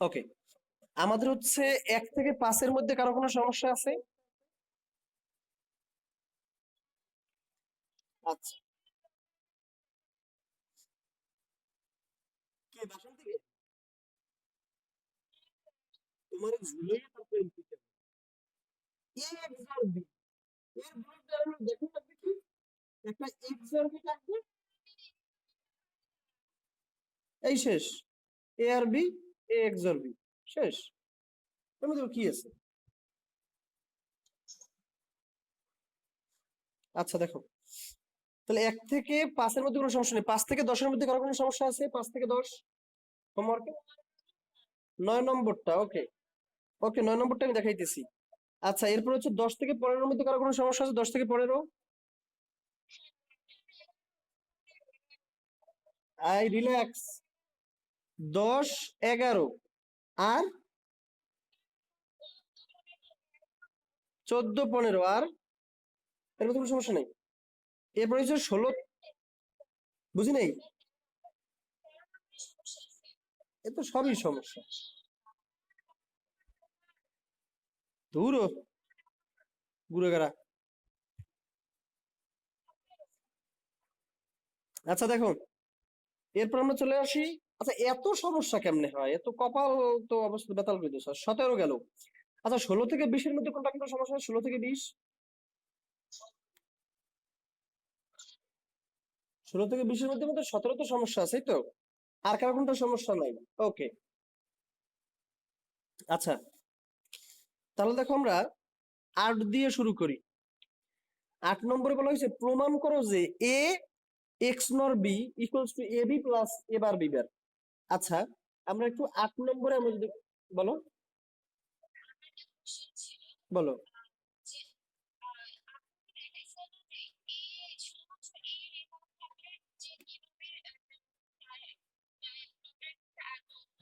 ওকে, আমাদের হচ্ছে 1 থেকে 5-এর মধ্যে কারো কোনো সমস্যা আছে? আচ্ছা, কে বাসন থেকে? তোমার ঝুলে তারপরে এমপিতে এ এক্সার বি এর বিরুদ্ধে আমরা দেখো থাকবে কি একটা এক্সার বি থাকবে, এই শেষ। এ আর বি, এ এক্সার বি, শেষ। এর মধ্যে কি আছে? আচ্ছা দেখো, তাহলে 1 থেকে 5-এর মধ্যে কোনো সমস্যা নেই। 5 থেকে 10-এর মধ্যে কারো কোনো সমস্যা আছে? 5 থেকে 10 হোমওয়ার্কে 9 নম্বরটা। ওকে, ওকে, 9 নম্বরটা আমি দেখাইতেছি। আচ্ছা, এরপর হচ্ছে 10 থেকে 15-এর মধ্যে কারো কোনো সমস্যা আছে? 10 থেকে 15। I relax. 10, 11 আর 14, 15 আর এর মধ্যে কোনো সমস্যা নেই। এরপর হচ্ছে 16। বুঝি নাই, এ তো সবই সমস্যা। দূর ঘুরে গেরা। আচ্ছা দেখো, এরপর আমরা চলে আসি। আচ্ছা, এত সমস্যা কেমনে হয়? এত কপাল তো অবস্থা বেতাল করে দিচ্ছে। 17 গেল। আচ্ছা, 16 থেকে 20-এর মধ্যে কোনটা কোনটা সমস্যা হয়? 16 থেকে 20। 16 থেকে 20-এর মধ্যে মধ্যে 17 তো সমস্যা আছে, এই তো। আর কারো কোনটা সমস্যা নাই? ওকে, আচ্ছা, তাহলে দেখো আমরা 8 দিয়ে শুরু করি। 8 নম্বরে বলা হয়েছে প্রমাণ করো যে A XNOR B equals to A B plus A bar B bar. আচ্ছা, আমরা একটু 8 নম্বরে আমরা যদি বলো, বলো।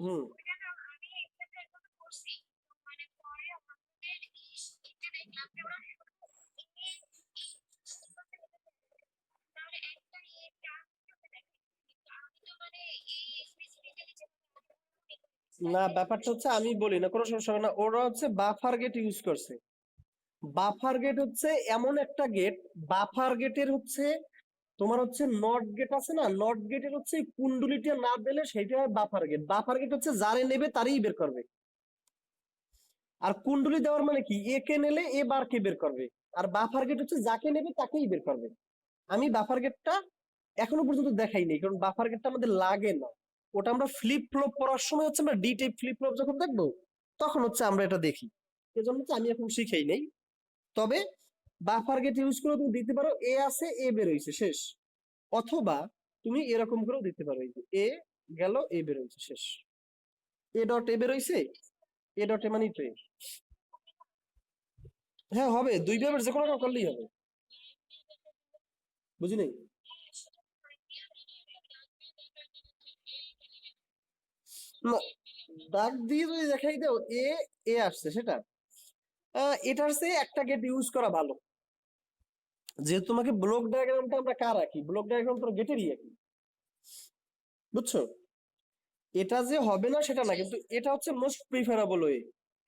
হুম, না, ব্যাপারটা হচ্ছে আমি বলি না, কোনো সমস্যা হবে না। ওরা হচ্ছে বাফার গেট ইউজ করছে। বাফার গেট হচ্ছে এমন একটা গেট, বাফার গেটের হচ্ছে তোমার হচ্ছে নট গেট আছে না, নট গেটের হচ্ছে কুন্ডুলিটা না দিলে সেটা হয় বাফার গেট। বাফার গেট হচ্ছে যারে নেবে তারই বের করবে। আর কুন্ডুলি দেওয়ার মানে কি, এ কে নিলে এ বার কে বের করবে। আর বাফার গেট হচ্ছে যাকে নেবে তাকেই বের করবে। আমি বাফার গেটটা এখনো পর্যন্ত দেখাই নাই, কারণ বাফার গেটটা আমাদের লাগে না। ওটা আমরা ফ্লিপ ফ্লপ পড়ার সময় হচ্ছে আমরা ডি টাইপ ফ্লিপ ফ্লপ যখন দেখবো তখন হচ্ছে আমরা এটা দেখি। এজন্য হচ্ছে আমি এখন শিখাই নেই। তবে বাফার গেট ইউজ করে তুমি দিতে পারো এ আছে এ বের হইছে শেষ। অথবা তুমি এরকম করেও দিতে পারো, এই যে এ গেল এ বের হইছে শেষ। এ ডট এ বের হইছে, এ ডট এ মানে তো এ। হ্যাঁ হবে, দুই ভাবে যে কোনো একটা করলেই হবে। বুঝি নাই। না, দাগ দিয়ে যদি দেখাই দাও এ এ আসছে সেটা, এটার চেয়ে একটা গেট ইউজ করা ভালো। যেহেতু তোমাকে ব্লক ডায়াগ্রামটা আমরা কার রাখি, ব্লক ডায়াগ্রাম তো গেটেরই রাখি, বুঝছো? এটা যে হবে না সেটা না, কিন্তু এটা হচ্ছে মোস্ট প্রিফারেবল ওয়ে।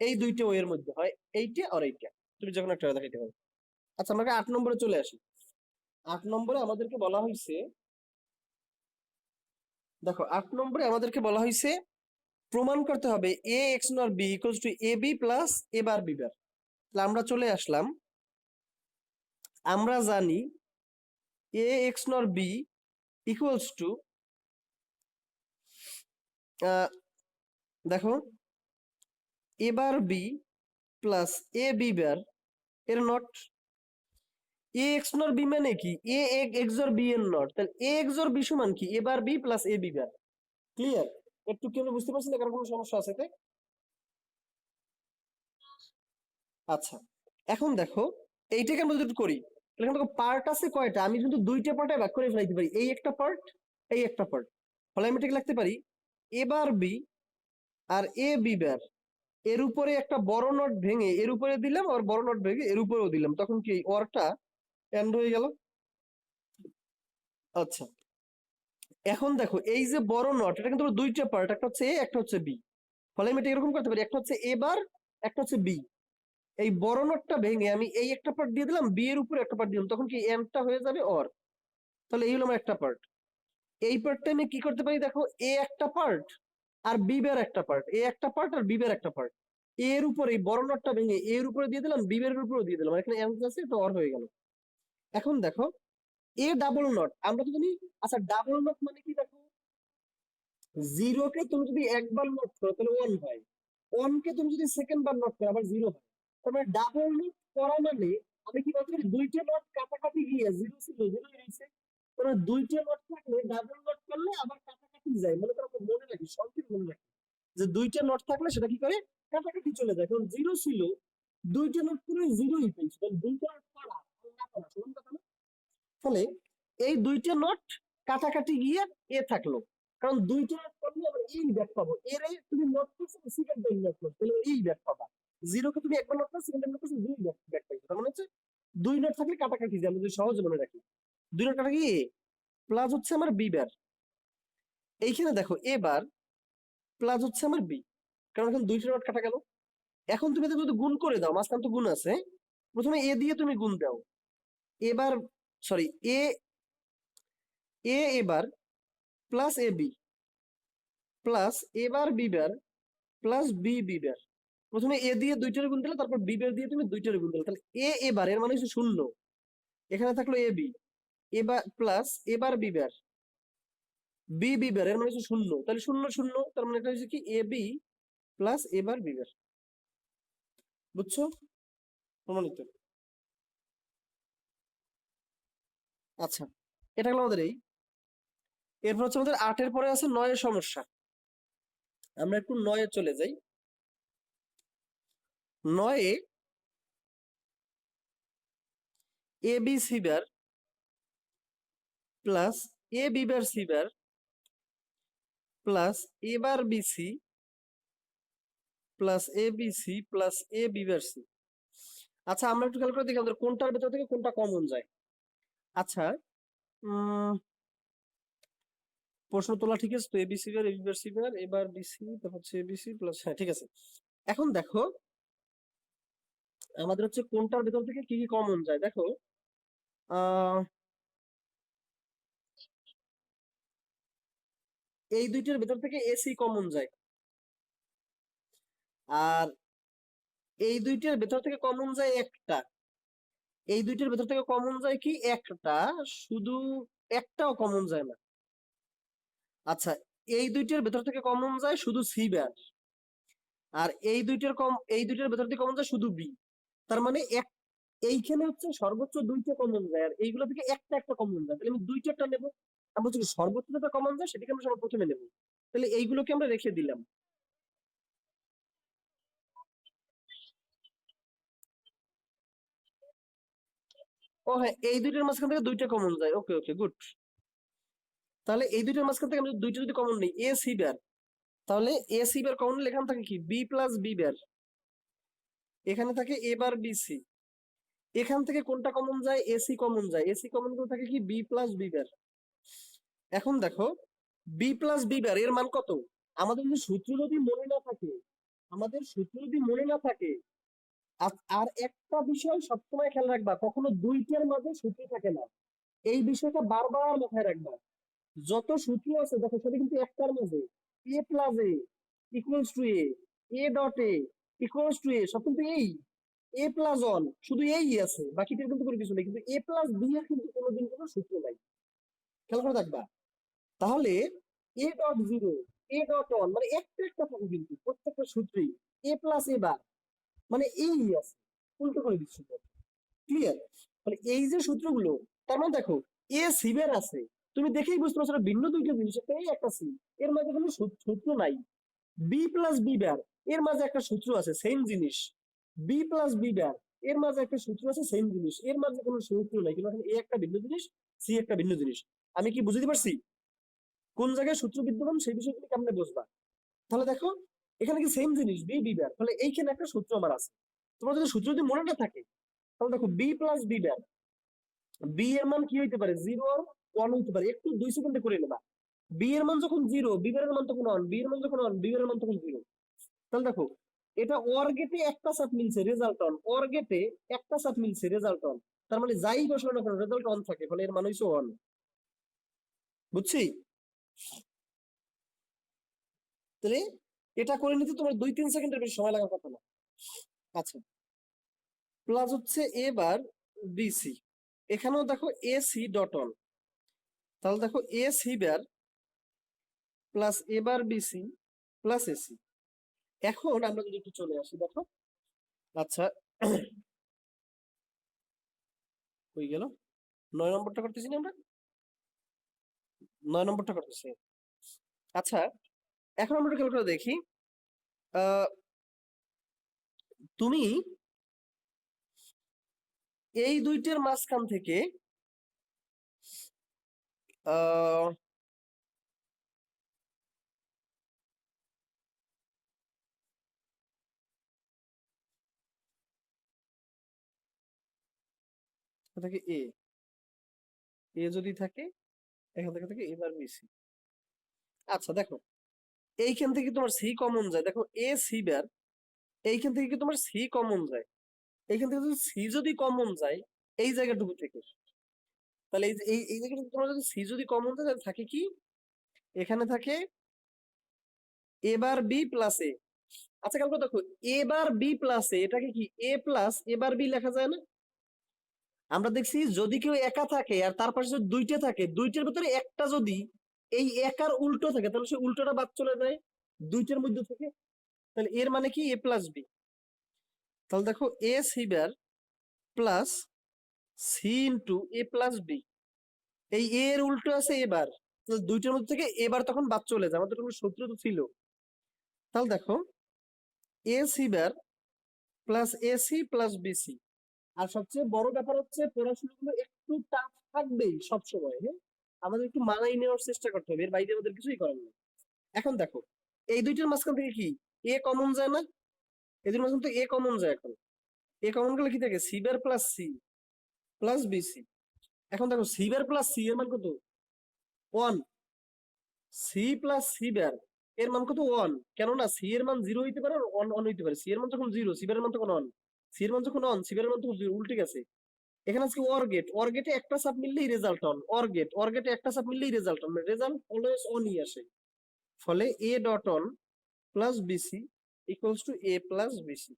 এই দুইটা ওয়ের মধ্যে হয়, এইটা আর এইটা, তুমি যখন একটা দেখাইতে পারো। আচ্ছা, আমরা 8 নম্বরে চলে আসি। 8 নম্বরে আমাদেরকে বলা হয়েছে, দেখো 8 নম্বরে আমাদেরকে বলা হয়েছে প্রমাণ করতে হবে A XNOR B equals to A B plus A bar B bar. তাহলে আমরা চলে আসলাম, আমরা জানি A XNOR B equals to, দেখো, A bar B plus A B bar এর not. A XNOR B মানে কি, এ এক্স অর বি এর নট। তাহলে এ এক্স অর বি সমান কি, A bar B plus A B bar. Clear? একটু কি আমরা বুঝতে পারছি না, কারণ কোনো সমস্যা আছে এতে? আচ্ছা, এখন দেখো এইটাকে আমরা যদি একটু করি, তাহলে এখানে দেখো পার্ট আছে কয়টা, আমি কিন্তু দুইটা পার্টে ভাগ করে ফেলাইতে পারি, এই একটা পার্ট, এই একটা পার্ট। ফলে আমি এটাকে লিখতে পারি এ বার বি আর এ বি বার এর উপরে একটা বড় নট ভেঙে এর উপরে দিলাম, আর বড় নট ভেঙে এর উপরেও দিলাম, তখন কি ওরটা এন্ড হয়ে গেল। আচ্ছা, এখন দেখো এই যে বড় নট, এটা কিন্তু দুইটা পার্ট, একটা হচ্ছে এ একটা হচ্ছে বি। ফলে আমি এটা এরকম করতে পারি, একটা হচ্ছে এ বার, একটা হচ্ছে বি। এই বড় নোটটা ভেঙে আমি এই একটা পার্ট দিয়ে দিলাম, বি এর উপরে একটা পার্ট দিলাম, তখন কি এমটা হয়ে যাবে অর। তাহলে এই হলো আমার একটা পার্ট। এই পার্টটা আমি কি করতে পারি দেখো, এ একটা পার্ট আর বি বের একটা পার্ট, এ একটা পার্ট আর বি বের একটা পার্ট। এর উপরে এই বড় নোটটা ভেঙে এর উপরে দিয়ে দিলাম, বি বের উপরে দিয়ে দিলাম, আর এখানে এম আছে, তো অর হয়ে গেল। এখন দেখো এ ডাবল নট আমরা তো জানি। আচ্ছা ডাবল নট মানে কি দেখো, জিরো কে তুমি যদি একবার নোট করো তাহলে ওয়ান হয়, ওয়ান কে তুমি যদি সেকেন্ড বার নোট করো আবার জিরো হয়। তার মানে ডাবল নোট করা মানে আমি কি বলতে পারি, দুইটা নোট কাটাকাটি গিয়ে জিরো ছিল জিরো হয়েছে। তাহলে দুইটা নোট থাকলে ডাবল নোট করলে আবার কাটাকাটি যায়, মনে করো আমরা মনে রাখি, সংক্ষেপ মনে রাখি যে দুইটা নোট থাকলে সেটা কি করে কাটাকাটি চলে যায়, কারণ জিরো ছিল, দুইটা নোট করে জিরোই পেয়েছে, তাহলে দুইটা নোট করা আর না করা সমান কথা না। ফলে এই দুইটা নোট কাটাকাটি গিয়ে এ থাকলো, কারণ দুইটা নোট করলে আমরা এই ব্যাক পাবো, এর তুমি নোট করছো সেকেন্ড টাইম নোট করছো তাহলে এই ব্যাক পাবা। জিরো কে তুমি একবার নোট করছো সেকেন্ড টাইম নোট করছো দুই ব্যাক পাইছো, তার মানে হচ্ছে দুই নোট থাকলে কাটাকাটি যায়, আমরা যদি সহজে মনে রাখি দুই নোট কাটাকাটি এ প্লাস হচ্ছে আমার বি বার। এইখানে দেখো এ বার প্লাস হচ্ছে আমার বি, কারণ এখন দুইটা নোট কাটা গেল। এখন তুমি এদের যদি গুণ করে দাও, মাঝখান তো গুণ আছে, প্রথমে এ দিয়ে তুমি গুণ দাও, এবার sorry A A A bar plus A B plus A bar B bar plus B B bar. প্রথমে এ দিয়ে দুইটার গুণ দিলে, তারপর বি বার দিয়ে তুমি দুইটার গুণ দিলে, তাহলে এ এবার এর মানে হচ্ছে শূন্য, এখানে থাকলো A B A bar plus A bar B bar B B bar এর মানে হচ্ছে শূন্য, তাহলে শূন্য শূন্য, তার মানে এটা হচ্ছে কি এ বি প্লাস এবার বি বার। বুঝছো? প্রমাণিত। আচ্ছা এটা হলো আমাদের এই। এরপর হচ্ছে আমাদের আটের পরে আছে নয়ের সমস্যা। আমরা একটু নয়ে চলে যাই। নয়ে A B C bar plus A B bar C bar plus A bar B C plus A B C plus A B bar C. আচ্ছা আমরা একটু খেয়াল করে দেখি আমাদের কোনটার ভেতর থেকে কোনটা কমন যায়। আচ্ছা প্রশ্ন তোলা ঠিক আছে তো, এ বি সি বার এ বি বার সি বার এবার বি সি, তারপর হচ্ছে এ বি সি প্লাস, হ্যাঁ ঠিক আছে। এখন দেখো আমাদের হচ্ছে কোনটার ভেতর থেকে কি কি কমন যায় দেখো। আহ এই দুইটার ভেতর থেকে এসি কমন যায়, আর এই দুইটার ভেতর থেকে কমন যায় একটা, এই দুইটার ভেতর থেকে কমন যায় কি একটা, শুধু একটাও কমন যায় না। আচ্ছা এই দুইটার ভেতর থেকে কমন যায় শুধু সি বার, আর এই দুইটার ভেতর থেকে কমন যায় শুধু বি। তার মানে এক, এইখানে হচ্ছে সর্বোচ্চ দুইটা কমন যায়, আর এইগুলো থেকে একটা একটা কমন যায়, তাহলে আমি দুইটা নেবো। আমরা হচ্ছে সর্বোচ্চ যেটা কমন যায় সেটাকে আমরা সবার প্রথমে নেবো, তাহলে এইগুলোকে আমরা রেখে দিলাম। ও হ্যাঁ এই দুইটার মাঝখান থেকে দুইটা কমন যায়, ওকে ওকে গুড। তাহলে এই দুইটার মাঝখান থেকে আমি দুইটা যদি কমন নিই এ সি বার, তাহলে এ সি বার কমন নিলে এখানে থাকে কি বি প্লাস বি বার, এখানে থাকে এ বার বি সি। এখান থেকে কোনটা কমন যায়, এসি কমন যায়, এসি কমন করে থাকে কি বি প্লাস বি বার। এখন দেখো বি প্লাস বি বার এর মান কত, আমাদের যদি সূত্র যদি মনে না থাকে, আমাদের সূত্র যদি মনে না থাকে, আর একটা বিষয় সবসময় খেয়াল রাখবা, কখনো দুইটার মাঝে সূত্র থাকে না, এই বিষয়টা বারবার মাথায় রাখবা। যত সূত্র আছে দেখো সেটা কিন্তু একটার মাঝে, A plus equals to A dot equals to সব কিন্তু এই এ প্লাস ওয়ান শুধু এই আছে, বাকিটার কিন্তু কোনো কিছু নেই, কিন্তু এ প্লাস বি এর কিন্তু কোনোদিন কোনো সূত্র নাই, খেয়াল করে দেখবা। তাহলে A dot zero A dot one মানে একটা একটা থাকে কিন্তু প্রত্যেকটা সূত্রেই এ প্লাস এ বার মানে এই আছে, উল্টো করে দিচ্ছি। ক্লিয়ার? মানে এই যে সূত্রগুলো, তার মানে দেখো এ সিবের আছে, তুমি দেখেই বুঝতে পারছো এটা ভিন্ন দুইটা জিনিস, একটা এই একটা সি, এর মাঝে কোনো সূত্র নাই। বি প্লাস বি বার এর মাঝে একটা সূত্র আছে সেম জিনিস, বি প্লাস বি বার এর মাঝে একটা সূত্র আছে সেম জিনিস, এর মাঝে কোনো সূত্র নাই, কিন্তু এখানে এ একটা ভিন্ন জিনিস, সি একটা ভিন্ন জিনিস। আমি কি বুঝতে পারছি কোন জায়গায় সূত্র বিদ্যমান, সেই বিষয়ে তুমি কেমনে বুঝবা? তাহলে দেখো এখানে কি সেম জিনিস বি বি বার, তাহলে এইখানে একটা সূত্র আমার আছে। তোমার যদি সূত্র যদি মনে না থাকে তাহলে দেখো B plus B bar, B এর মান কি হইতে পারে, জিরো আর ওয়ান হইতে পারে, একটু 2 সেকেন্ডে করে নেবা। বি এর মান যখন জিরো বি এর মান তখন ওয়ান, বি এর মান যখন ওয়ান বি এর মান তখন জিরো। তাহলে দেখো এটা অর গেটে একটা সাপ মিলছে রেজাল্ট অন, অর গেটে একটা সাপ মিলছে রেজাল্ট অন, তার মানে যাই বসানো না কেন রেজাল্ট অন থাকে, ফলে এর মানে হচ্ছে অন। বুঝছি? তাহলে এটা করে নিতে তোমার 2-3 সেকেন্ডের বেশি সময় লাগার কথা না। আচ্ছা, প্লাস হচ্ছে এবার বিসি, এখানেও দেখো এসি ডট অন, তাহলে দেখো এসি বার প্লাস এবার বিসি প্লাস এসি। এখন আমরা যদি একটু চলে আসি দেখো, আচ্ছা হয়ে গেল 9 নম্বরটা করতেছি না আমরা, 9 নম্বরটা করতেছি। আচ্ছা, এখন আমরা খেয়াল করে দেখি, আহ তুমি এই দুইটার মাঝখান থেকে আহ থেকে এ এ যদি থাকে, এখান থেকে থাকে এবার বিসি। আচ্ছা দেখো, এইখান থেকে তোমার সি কমন যায়, দেখো এ সি বার, এইখান থেকে কি তোমার সি কমন যায়, এইখান থেকে যদি সি যদি কমন যায় এই জায়গাটুকু থেকে, তাহলে এই যে এই জায়গাটুকু তোমার যদি সি যদি কমন যায় তাহলে থাকে কি, এখানে থাকে এবার বি প্লাস এ। আচ্ছা কালকে দেখো, এবার বি প্লাস এ, এটাকে কি এ প্লাস এবার বি লেখা যায় না? আমরা দেখছি যদি কেউ একা থাকে আর তার পাশে যদি দুইটা থাকে, দুইটার ভিতরে একটা যদি এই একার উল্টো থাকে তাহলে সে উল্টোটা বাদ চলে যায় দুইটার মধ্যে থেকে, তাহলে এর মানে কি এ প্লাস বি। তাহলে দেখো A C bar plus C into A plus B, এই এ এর উল্টো আছে এবার, তাহলে দুইটার মধ্যে থেকে এবার তখন বাদ চলে যায়, আমাদের কোনো সূত্র তো ছিল। তাহলে দেখো A C bar plus AC plus BC. আর সবচেয়ে বড় ব্যাপার হচ্ছে পড়াশোনাগুলো একটু টাফ থাকবেই সবসময়, হ্যাঁ, আমাদের একটু মানাই নেওয়ার চেষ্টা করতে হবে, এর বাইরে আমাদের কিছুই করার নেই। এখন দেখো এই দুইটার মাঝখান থেকে কি এ কমন যায় না? এই দুইটার মাঝখান থেকে এ কমন যায়, এখন এ কমন গেলে কি থাকে C bar plus C plus BC. এখন দেখো সি বার প্লাস সি এর মান কত, 1। সি প্লাস সি বার এর মান কত, 1, কেননা সি এর মান 0 হইতে পারে আর 1 1 হইতে পারে, সি এর মান যখন 0 সি বার এর মান তখন 1, সি এর মান যখন 1 সি বার এর মান তখন 0, উল্টে গেছে। এখানে আজকে অর গেট, অর গেটে একটা সাব মিললেই result on, or gate or গেটে একটা সাব মিললেই রেজাল্ট অন, রেজাল্ট অলওয়েজ অনই আসে। ফলে A dot on plus BC equals to A plus BC.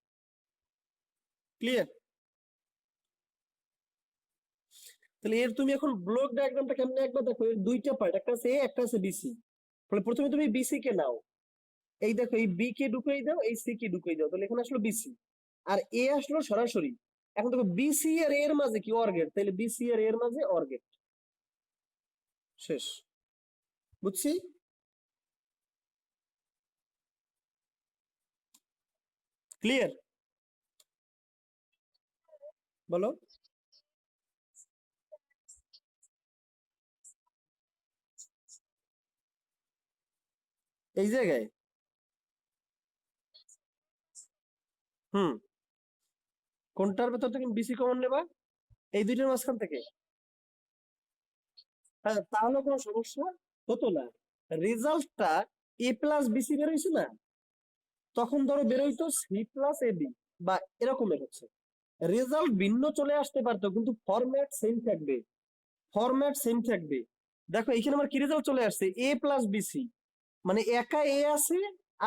Clear? তাহলে এর তুমি এখন ব্লক ডায়াগ্রামটা কেমনে একবার দেখো, এর দুইটা পার্ট, একটা আছে এ একটা আছে বিসি। ফলে প্রথমে তুমি বিসি কে নাও, এই দেখো এই বি কে ঢুকাই দাও, এই সি কে ঢুকাই দাও, তাহলে এখানে আসলো বিসি আর এ আসলো সরাসরি। এখন দেখো বিসি আর এর মাঝে কি অর গেট, তাহলে বিসি আর এর মাঝে অর গেট, শেষ। বুঝছি? ক্লিয়ার? বলো। এই জায়গায় হুম, কোনটার ভেতর থেকে বিসি কমন নেবা? এই দুইটার মাঝখান থেকে। হ্যাঁ, তাহলে কোনো সমস্যা হতো না। রেজাল্টটা এ প্লাস বিসি বেরোইছে না, তখন ধরো বেরোইতো সি প্লাস এ বি বা এরকমের হচ্ছে, রেজাল্ট ভিন্ন চলে আসতে পারতো কিন্তু ফরম্যাট সেম থাকবে, ফরম্যাট সেম থাকবে। দেখো এখানে আমার কি রেজাল্ট চলে আসছে, এ প্লাস বিসি, মানে একা এ আছে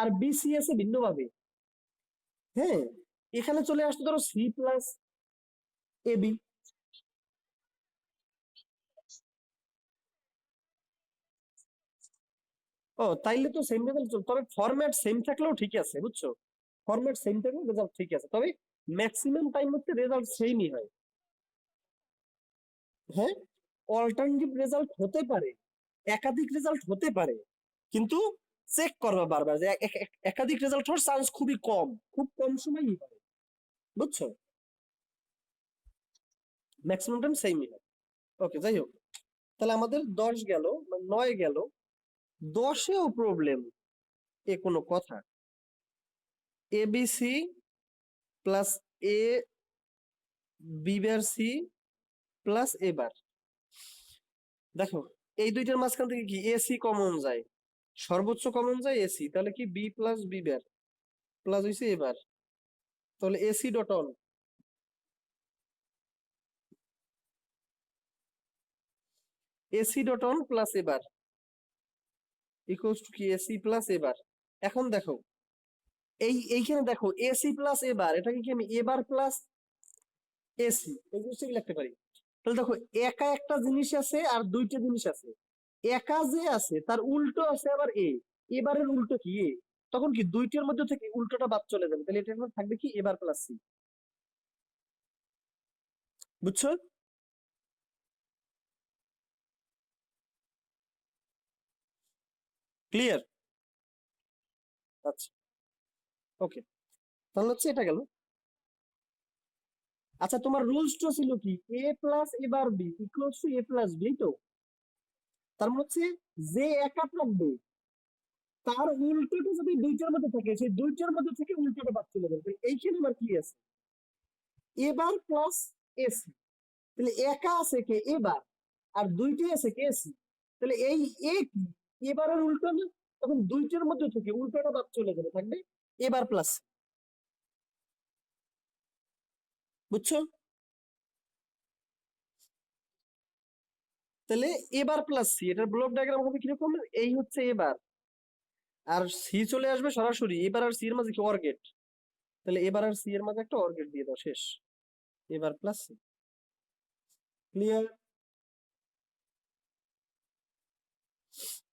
আর বিসি আছে ভিন্নভাবে। হ্যাঁ, এখানে চলে আসতো ধরো সি প্লাস এ বি। ও তাইলে তো সেম রেজাল্ট, তবে ফরম্যাট সেম থাকলেও ঠিক আছে, বুঝছো? ফরম্যাট সেম থাকলেও রেজাল্ট ঠিক আছে, তবে ম্যাক্সিমাম টাইম হচ্ছে রেজাল্ট সেমই হয়। হ্যাঁ, অল্টারনেটিভ রেজাল্ট হতে পারে, একাধিক রেজাল্ট হতে পারে, কিন্তু চেক করবা বারবার যে একাধিক রেজাল্ট হওয়ার চান্স খুবই কম, খুব কম সময়ই হয়, বুঝছো? ম্যাক্সিমাম টাইম সেমই হয়। ওকে, যাই হোক, তাহলে আমাদের 10 গেল, 9 গেল, 10এও প্রবলেম, এ কোনো কথা? এ B C plus A B bar C plus A বার। দেখো এই দুইটার মাঝখান থেকে কি এসি কমন যায়, সর্বোচ্চ কমন যায় এসি, তাহলে কি B plus B bar plus হইছে এবার, তাহলে AC dot one, AC dot on plus A bar equals to কি এসি প্লাস এবার। এখন দেখো এইখানে দেখো এসি প্লাস এবার, এটাকে কি আমি এবার প্লাস এসি এই জিনিসটা কি লিখতে পারি? তাহলে দেখো একা একটা জিনিস আছে আর দুইটা জিনিস আছে। একা যে আছে তার উল্টো আছে আবার এবারের উল্টো কি এ, তখন কি দুইটার মধ্যে থেকে উল্টোটা বাদ চলে যাবে, তাহলে এটা থাকবে কি এবার প্লাস সি। বুঝছো? ক্লিয়ার? আচ্ছা, ওকে, তাহলে হচ্ছে এটা গেল। আচ্ছা, তোমার রুলসটা ছিল কি A plus A bar B equals to A plus B, তো তার মানে হচ্ছে যে একা থাকবে তার উল্টোটা যদি দুইটার মধ্যে থাকে সেই দুইটার মধ্যে থেকে উল্টোটা বাদ চলে যাবে, তাহলে এইখানে আবার কি আছে এবার প্লাস এসি, তাহলে একা আছে কে এবার আর দুইটাই আছে কে এসি, তাহলে এই এ কি এবারের উল্টো না, তখন দুইটার মধ্যে থেকে উল্টোটা বাদ চলে যাবে, থাকবে এবার প্লাস। বুঝছো? তাহলে এবার প্লাস সি, এটার ব্লক ডায়াগ্রাম হবে কিরকম, এই হচ্ছে এবার আর সি চলে আসবে সরাসরি, এবার আর সি এর মাঝে কি অর গেট, তাহলে এবার আর সি এর মাঝে একটা অর গেট দিয়ে দাও, শেষ, এবার প্লাস সি। ক্লিয়ার?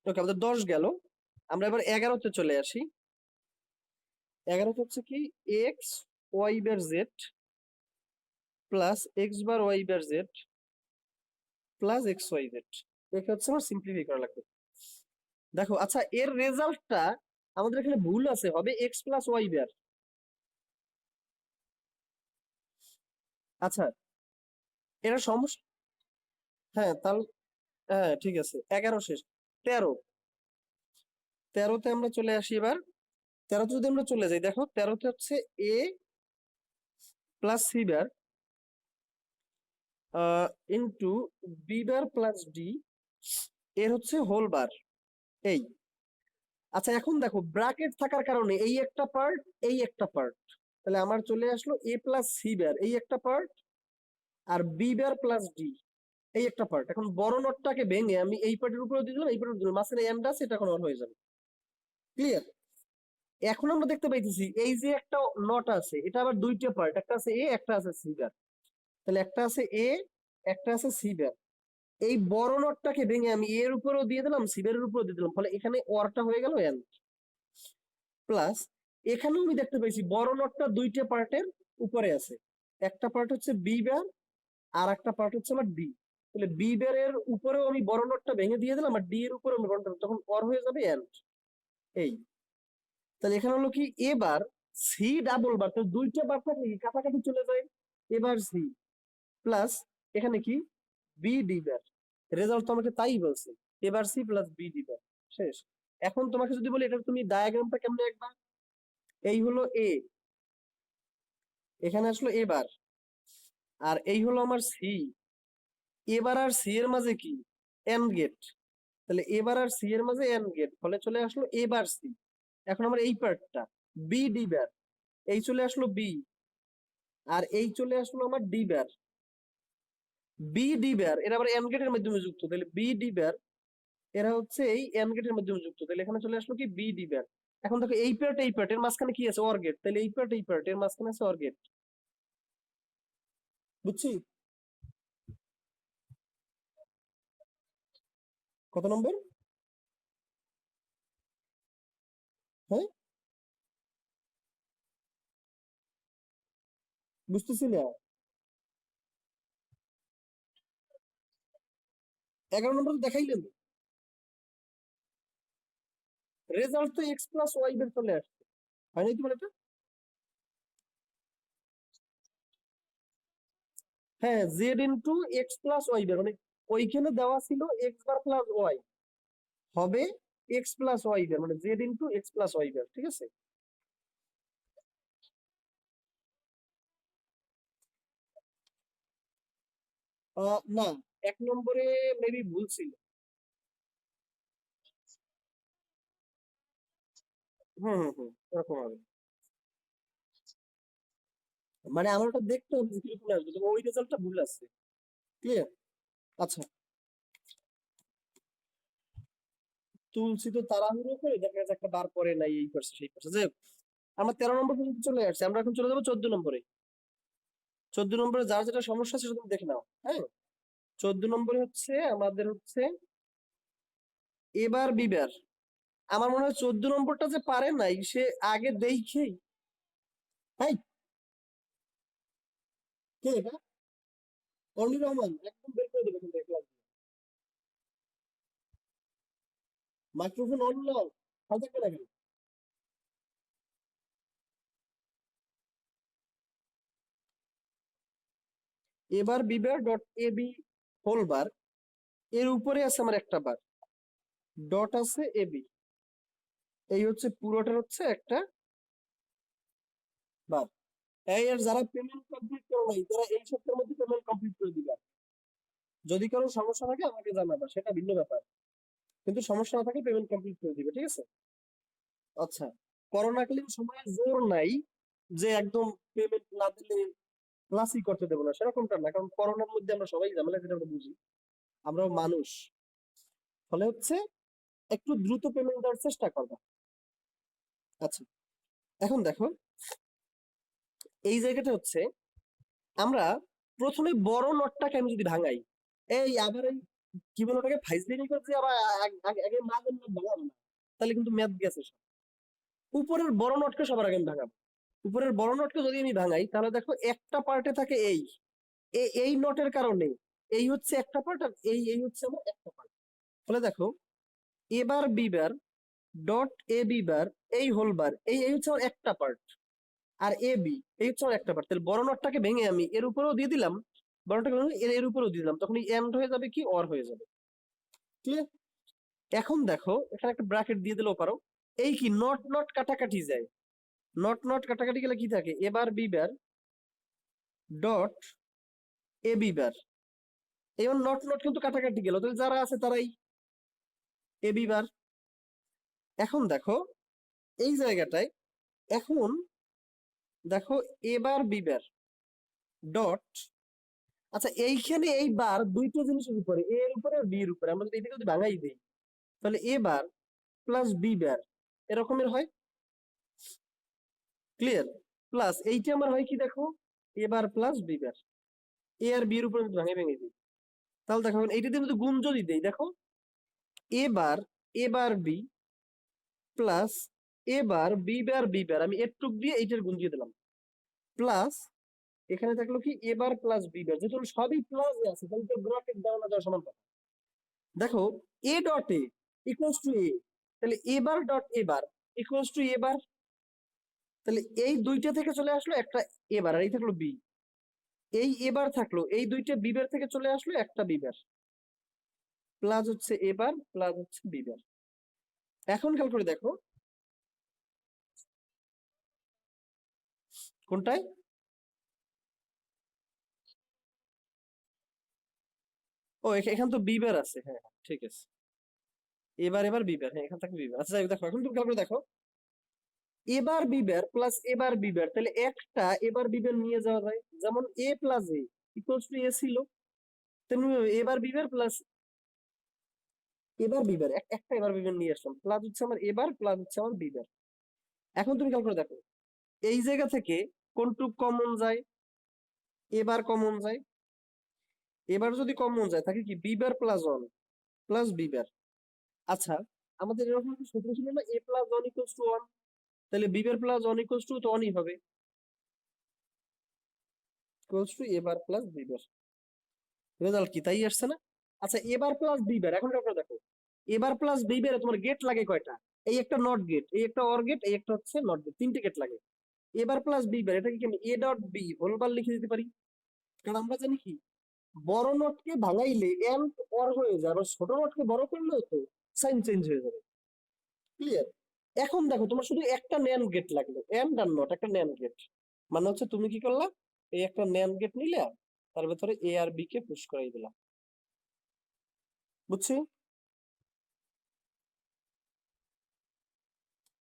ওকে, আমাদের 10 গেল। আমরা এবার 11তে চলে আসি। 11তে হচ্ছে কি X Y bar Z plus X bar Y bar Z plus X Y Z, এটা হচ্ছে আমার সিম্পলিফাই করা লাগবে। দেখো আচ্ছা, এর রেজাল্টটা আমাদের এখানে ভুল আছে, হবে এক্স প্লাস ওয়াই বার। আচ্ছা, এটা সমস্যা। হ্যাঁ তাহলে, হ্যাঁ ঠিক আছে, 11 শেষ। 13, 13তে আমরা চলে আসি এবার। 13তে যদি আমরা চলে যাই, দেখো 13তে হচ্ছে A plus C bar into B bar plus D এর হচ্ছে হোল বার, এই। আচ্ছা এখন দেখো ব্র্যাকেট থাকার কারণে এই একটা পার্ট, এই একটা পার্ট, তাহলে আমার চলে আসলো এ প্লাস সি বার এই একটা পার্ট আর বি বার প্লাস ডি এই একটা পার্ট। এখন বড় নটটাকে ভেঙে আমি এই পার্টের উপরে দিয়ে দিলাম, এই পার্টের দিলাম, মাঝখানে এমটা আছে, এটা এখন অন হয়ে যাবে। ক্লিয়ার? এখন আমরা দেখতে পাইতেছি এই যে একটা নট আছে, এটা আবার দুইটা পার্ট, একটা আছে এ একটা আছে সি বার, তাহলে একটা আছে এ একটা আছে সি বার। এই বড় নটটাকে ভেঙে আমি এর উপরেও দিয়ে দিলাম সি বার এর উপরেও দিয়ে দিলাম, ফলে এখানে অরটা হয়ে গেল এন। প্লাস এখানেও আমি দেখতে পাইছি বড় নটটা দুইটা পার্টের উপরে আছে, একটা পার্ট হচ্ছে বি বার আর একটা পার্ট হচ্ছে আমার ডি, তাহলে বি বার এর উপরেও আমি বড় নটটা ভেঙে দিয়ে দিলাম আর ডি এর উপরে আমি বড় নট, তখন অর হয়ে যাবে এন্ড, এই। তাহলে এখানে হলো কি এবার সি ডাবল বার, তো দুইটা বার থাকলে কি কাছাকাছি চলে যায়, এবার সি প্লাস এখানে কি বি ডি বার, রেজাল্ট তো আমাকে তাই বলছে, এবার সি প্লাস বি ডি বার, শেষ। এখন তোমাকে যদি বলি এটা তুমি ডায়াগ্রামটা কেমনে একবার, এই হলো এ, এখানে আসলো এবার, আর এই হলো আমার সি, এবার আর সি এর মাঝে কি এন্ড গেট, তাহলে এবার আর সি এর মাঝে এন্ড গেট, ফলে চলে আসলো এবার সি। এখন আমার এই পার্টটা বি ডি বার, এই চলে আসলো বি আর এই চলে আসলো আমার ডি বার, বি ডি বার এরা আবার এন্ড গেটের মাধ্যমে যুক্ত, তাহলে বি ডি বার এরা হচ্ছে এই এন্ড গেটের মাধ্যমে যুক্ত, তাহলে এখানে চলে আসলো কি বি ডি বার। এখন দেখো এই পার্ট এর মাঝখানে কি আছে অর গেট, তাহলে এই পার্ট এর মাঝখানে আছে অর গেট। বুঝছি? কত নম্বর? হ্যাঁ, বুঝতেছি না। 11 নম্বর তো দেখাইলেন, রেজাল্ট তো এক্স প্লাস ওয়াই বের চলে আসছে, হয় নাই তোমার এটা? হ্যাঁ, Z into X plus Y bar, মানে ওইখানে দেওয়া ছিল এক্স বার প্লাস ওয়াই, হবে এক্স প্লাস ওয়াই বের, মানে Z into X plus Y bar, ঠিক আছে? না, 1 নম্বরে মেবি ভুল ছিল। হুম হুম হুম, এরকম হবে। মানে আমার ওটা দেখতে হবে যে কিরকম আসবে, তবে ওই রেজাল্টটা ভুল আছে। ক্লিয়ার? আচ্ছা, তুলসী তো তাড়াহুড়ো করে দেখা যাচ্ছে একটা বার পরে নাই, এই করছে সেই করছে, যাই হোক, আমরা 13 নম্বর পর্যন্ত চলে আসছি, আমরা এখন চলে যাবো 14 নম্বরে। 14 নম্বরে যার যেটা সমস্যা সেটা তুমি দেখে নাও। হ্যাঁ, 14 নম্বরে হচ্ছে আমাদের হচ্ছে এবার বিবার। আমার মনে হয় 14 নম্বরটা যে পারে নাই সে আগে দেখেই, তাই কে এটা? অনির রহমান, একদম বের করে দেবে কিন্তু ক্লাস। মাইক্রোফোন অন নাও, ভালো থাকবে না কেন? A bar B bar dot AB whole bar, এর উপরে আছে আমার একটা বার, ডট আছে এবি, এই হচ্ছে পুরোটার হচ্ছে একটা বার। এই আর যারা পেমেন্ট কমপ্লিট করো নাই তারা এই সপ্তাহের মধ্যে পেমেন্ট কমপ্লিট করে দিবা। যদি কারো সমস্যা থাকে আমাকে জানাবা, সেটা ভিন্ন ব্যাপার, কিন্তু সমস্যা না থাকলে পেমেন্ট কমপ্লিট করে দিবে, ঠিক আছে? আচ্ছা, করোনাকালীন সময়ে জোর নাই যে একদম পেমেন্ট না দিলে ক্লাসই করতে দেবো না, সেরকমটা না, কারণ করোনার মধ্যে আমরা সবাই ঝামেলা, যেটা আমরা বুঝি, আমরাও মানুষ, ফলে হচ্ছে একটু দ্রুত পেমেন্ট দেওয়ার চেষ্টা করবা। আচ্ছা, এখন দেখো, এই জায়গাটা হচ্ছে আমরা প্রথমে বড় নটটাকে আমি যদি ভাঙাই, এই আবার এই কি বলে ওটাকে ফাইজলিনি করছে, আবার আগে মাঝের নট ভাঙাবো না, তাহলে কিন্তু ম্যাথ গেছে সব। উপরের বড় নটকে সবার আগে আমি ভাঙাবো। উপরের বড় নটকে যদি আমি ভাঙাই তাহলে দেখো একটা পার্টে থাকে এই, এই নটের কারণে এই হচ্ছে একটা পার্ট, আর এই হচ্ছে আমার একটা পার্ট। ফলে দেখো এবার বিবার ডট এ বিবার এই হোল বার, এই হচ্ছে আমার একটা পার্ট, আর এ বি এই হচ্ছে আমার একটা পার্ট। তাহলে বড় নটটাকে ভেঙে আমি এর উপরেও দিয়ে দিলাম, বড়টাকে ভেঙে এর উপরেও দিয়ে দিলাম, তখন এই এন্ড হয়ে যাবে কি অর হয়ে যাবে। ক্লিয়ার? এখন দেখো এখানে একটা ব্র্যাকেট দিয়ে দিলেও পারো। এই কি নট নট কাটাকাটি যায়, নট নট কাটাকাটি গেলে কি থাকে, এবার বিবার ডট এ বিবার, এবার নট নট কিন্তু কাটাকাটি গেল, তাহলে যারা আছে তারাই এ বিবার। এখন দেখো এই জায়গাটায়, এখন দেখো এবার বিবার ডট, আচ্ছা এইখানে এই বার দুইটা জিনিসের উপরে, এ এর উপরে আর বি এর উপরে, আমরা যদি এটাকে যদি ভাঙাই দিই তাহলে এ বার প্লাস বি বার এরকমের হয়। ক্লিয়ার? প্লাস এইটা আমার হয় কি দেখো, A bar plus B bar, A R B এর উপরে যদি ভাঙে ভেঙে দিই তাহলে দেখো এইটা দিয়ে যদি গুণ যদি দেই দেখো, এবার এবার B plus A bar B bar B বার, আমি এর টুক দিয়ে এইটার গুণ দিয়ে দিলাম, প্লাস এখানে থাকলো কি এবার প্লাস বি বার, যেহেতু সবই প্লাস আছে তাহলে তো ব্র্যাকেট দেওয়া না দেওয়া সমান কথা। দেখো A dot A equals to A, তাহলে এবার ডট এবার ইকুয়ালস টু এবার, তাহলে এই দুইটা থেকে চলে আসলো একটা এবার, আর এই থাকলো বি, এই এবার থাকলো, এই দুইটা বিবার থেকে চলে আসলো একটা বিবার, প্লাস হচ্ছে এবার প্লাস হচ্ছে বিবার। এখন খেয়াল করে দেখো কোনটায়, ও এখানে তো বিবার আছে, হ্যাঁ হ্যাঁ, ঠিক আছে, এবার এবার বিবার, হ্যাঁ এখান থেকে বিবার। আচ্ছা যাই হোক, দেখো এখন তুমি খেয়াল করে দেখো, এবার বিবার প্লাস এবার বিবার, তাহলে একটা এবার বিবার নিয়ে যাওয়া যায়, যেমন এ প্লাস এ ইকুয়ালস টু এ ছিল, তেমনি এবার বিবার প্লাস এবার বিবার, একটা এবার বিবার নিয়ে আসলাম, প্লাস হচ্ছে আমার এবার প্লাস হচ্ছে আমার বিবার। এখন তুমি খেয়াল করে দেখো এই জায়গা থেকে কোনটুক কমন যায়, এবার কমন যায়, এবার যদি কমন যায় থাকে কি B bar plus one plus B bar. আচ্ছা, আমাদের এরকম একটা সূত্র ছিল না, A plus one equals to one, তাহলে B bar plus one equals to তো ওয়ানই হবে, equals to A bar plus B bar. Result কি তাই আসছে না? আচ্ছা, এবার প্লাস বিবার, এখন কাউকে দেখো এবার প্লাস বিবারে তোমার গেট লাগে কয়টা, এই একটা নট গেট, এই একটা অর গেট, এই একটা হচ্ছে নট গেট, তিনটে গেট লাগে। এবার প্লাস বিবার এটাকে কি আমি এ ডট বি হোলবার লিখে দিতে পারি, কারণ আমরা জানি কি বড় নটকে ভাঙাইলে এন্ড অর হয়ে যায়, আবার ছোট নটকে বড় করলেও তো সাইন চেঞ্জ হয়ে যাবে। ক্লিয়ার? এখন দেখো তোমার শুধু একটা ন্যান্ড গেট লাগলো, এন্ড আর নট একটা ন্যান্ড গেট, মানে হচ্ছে তুমি কি করলা, এই একটা ন্যান্ড গেট নিলে তার ভেতরে এ আর বি কে পুশ করাই দিলাম। বুঝছি?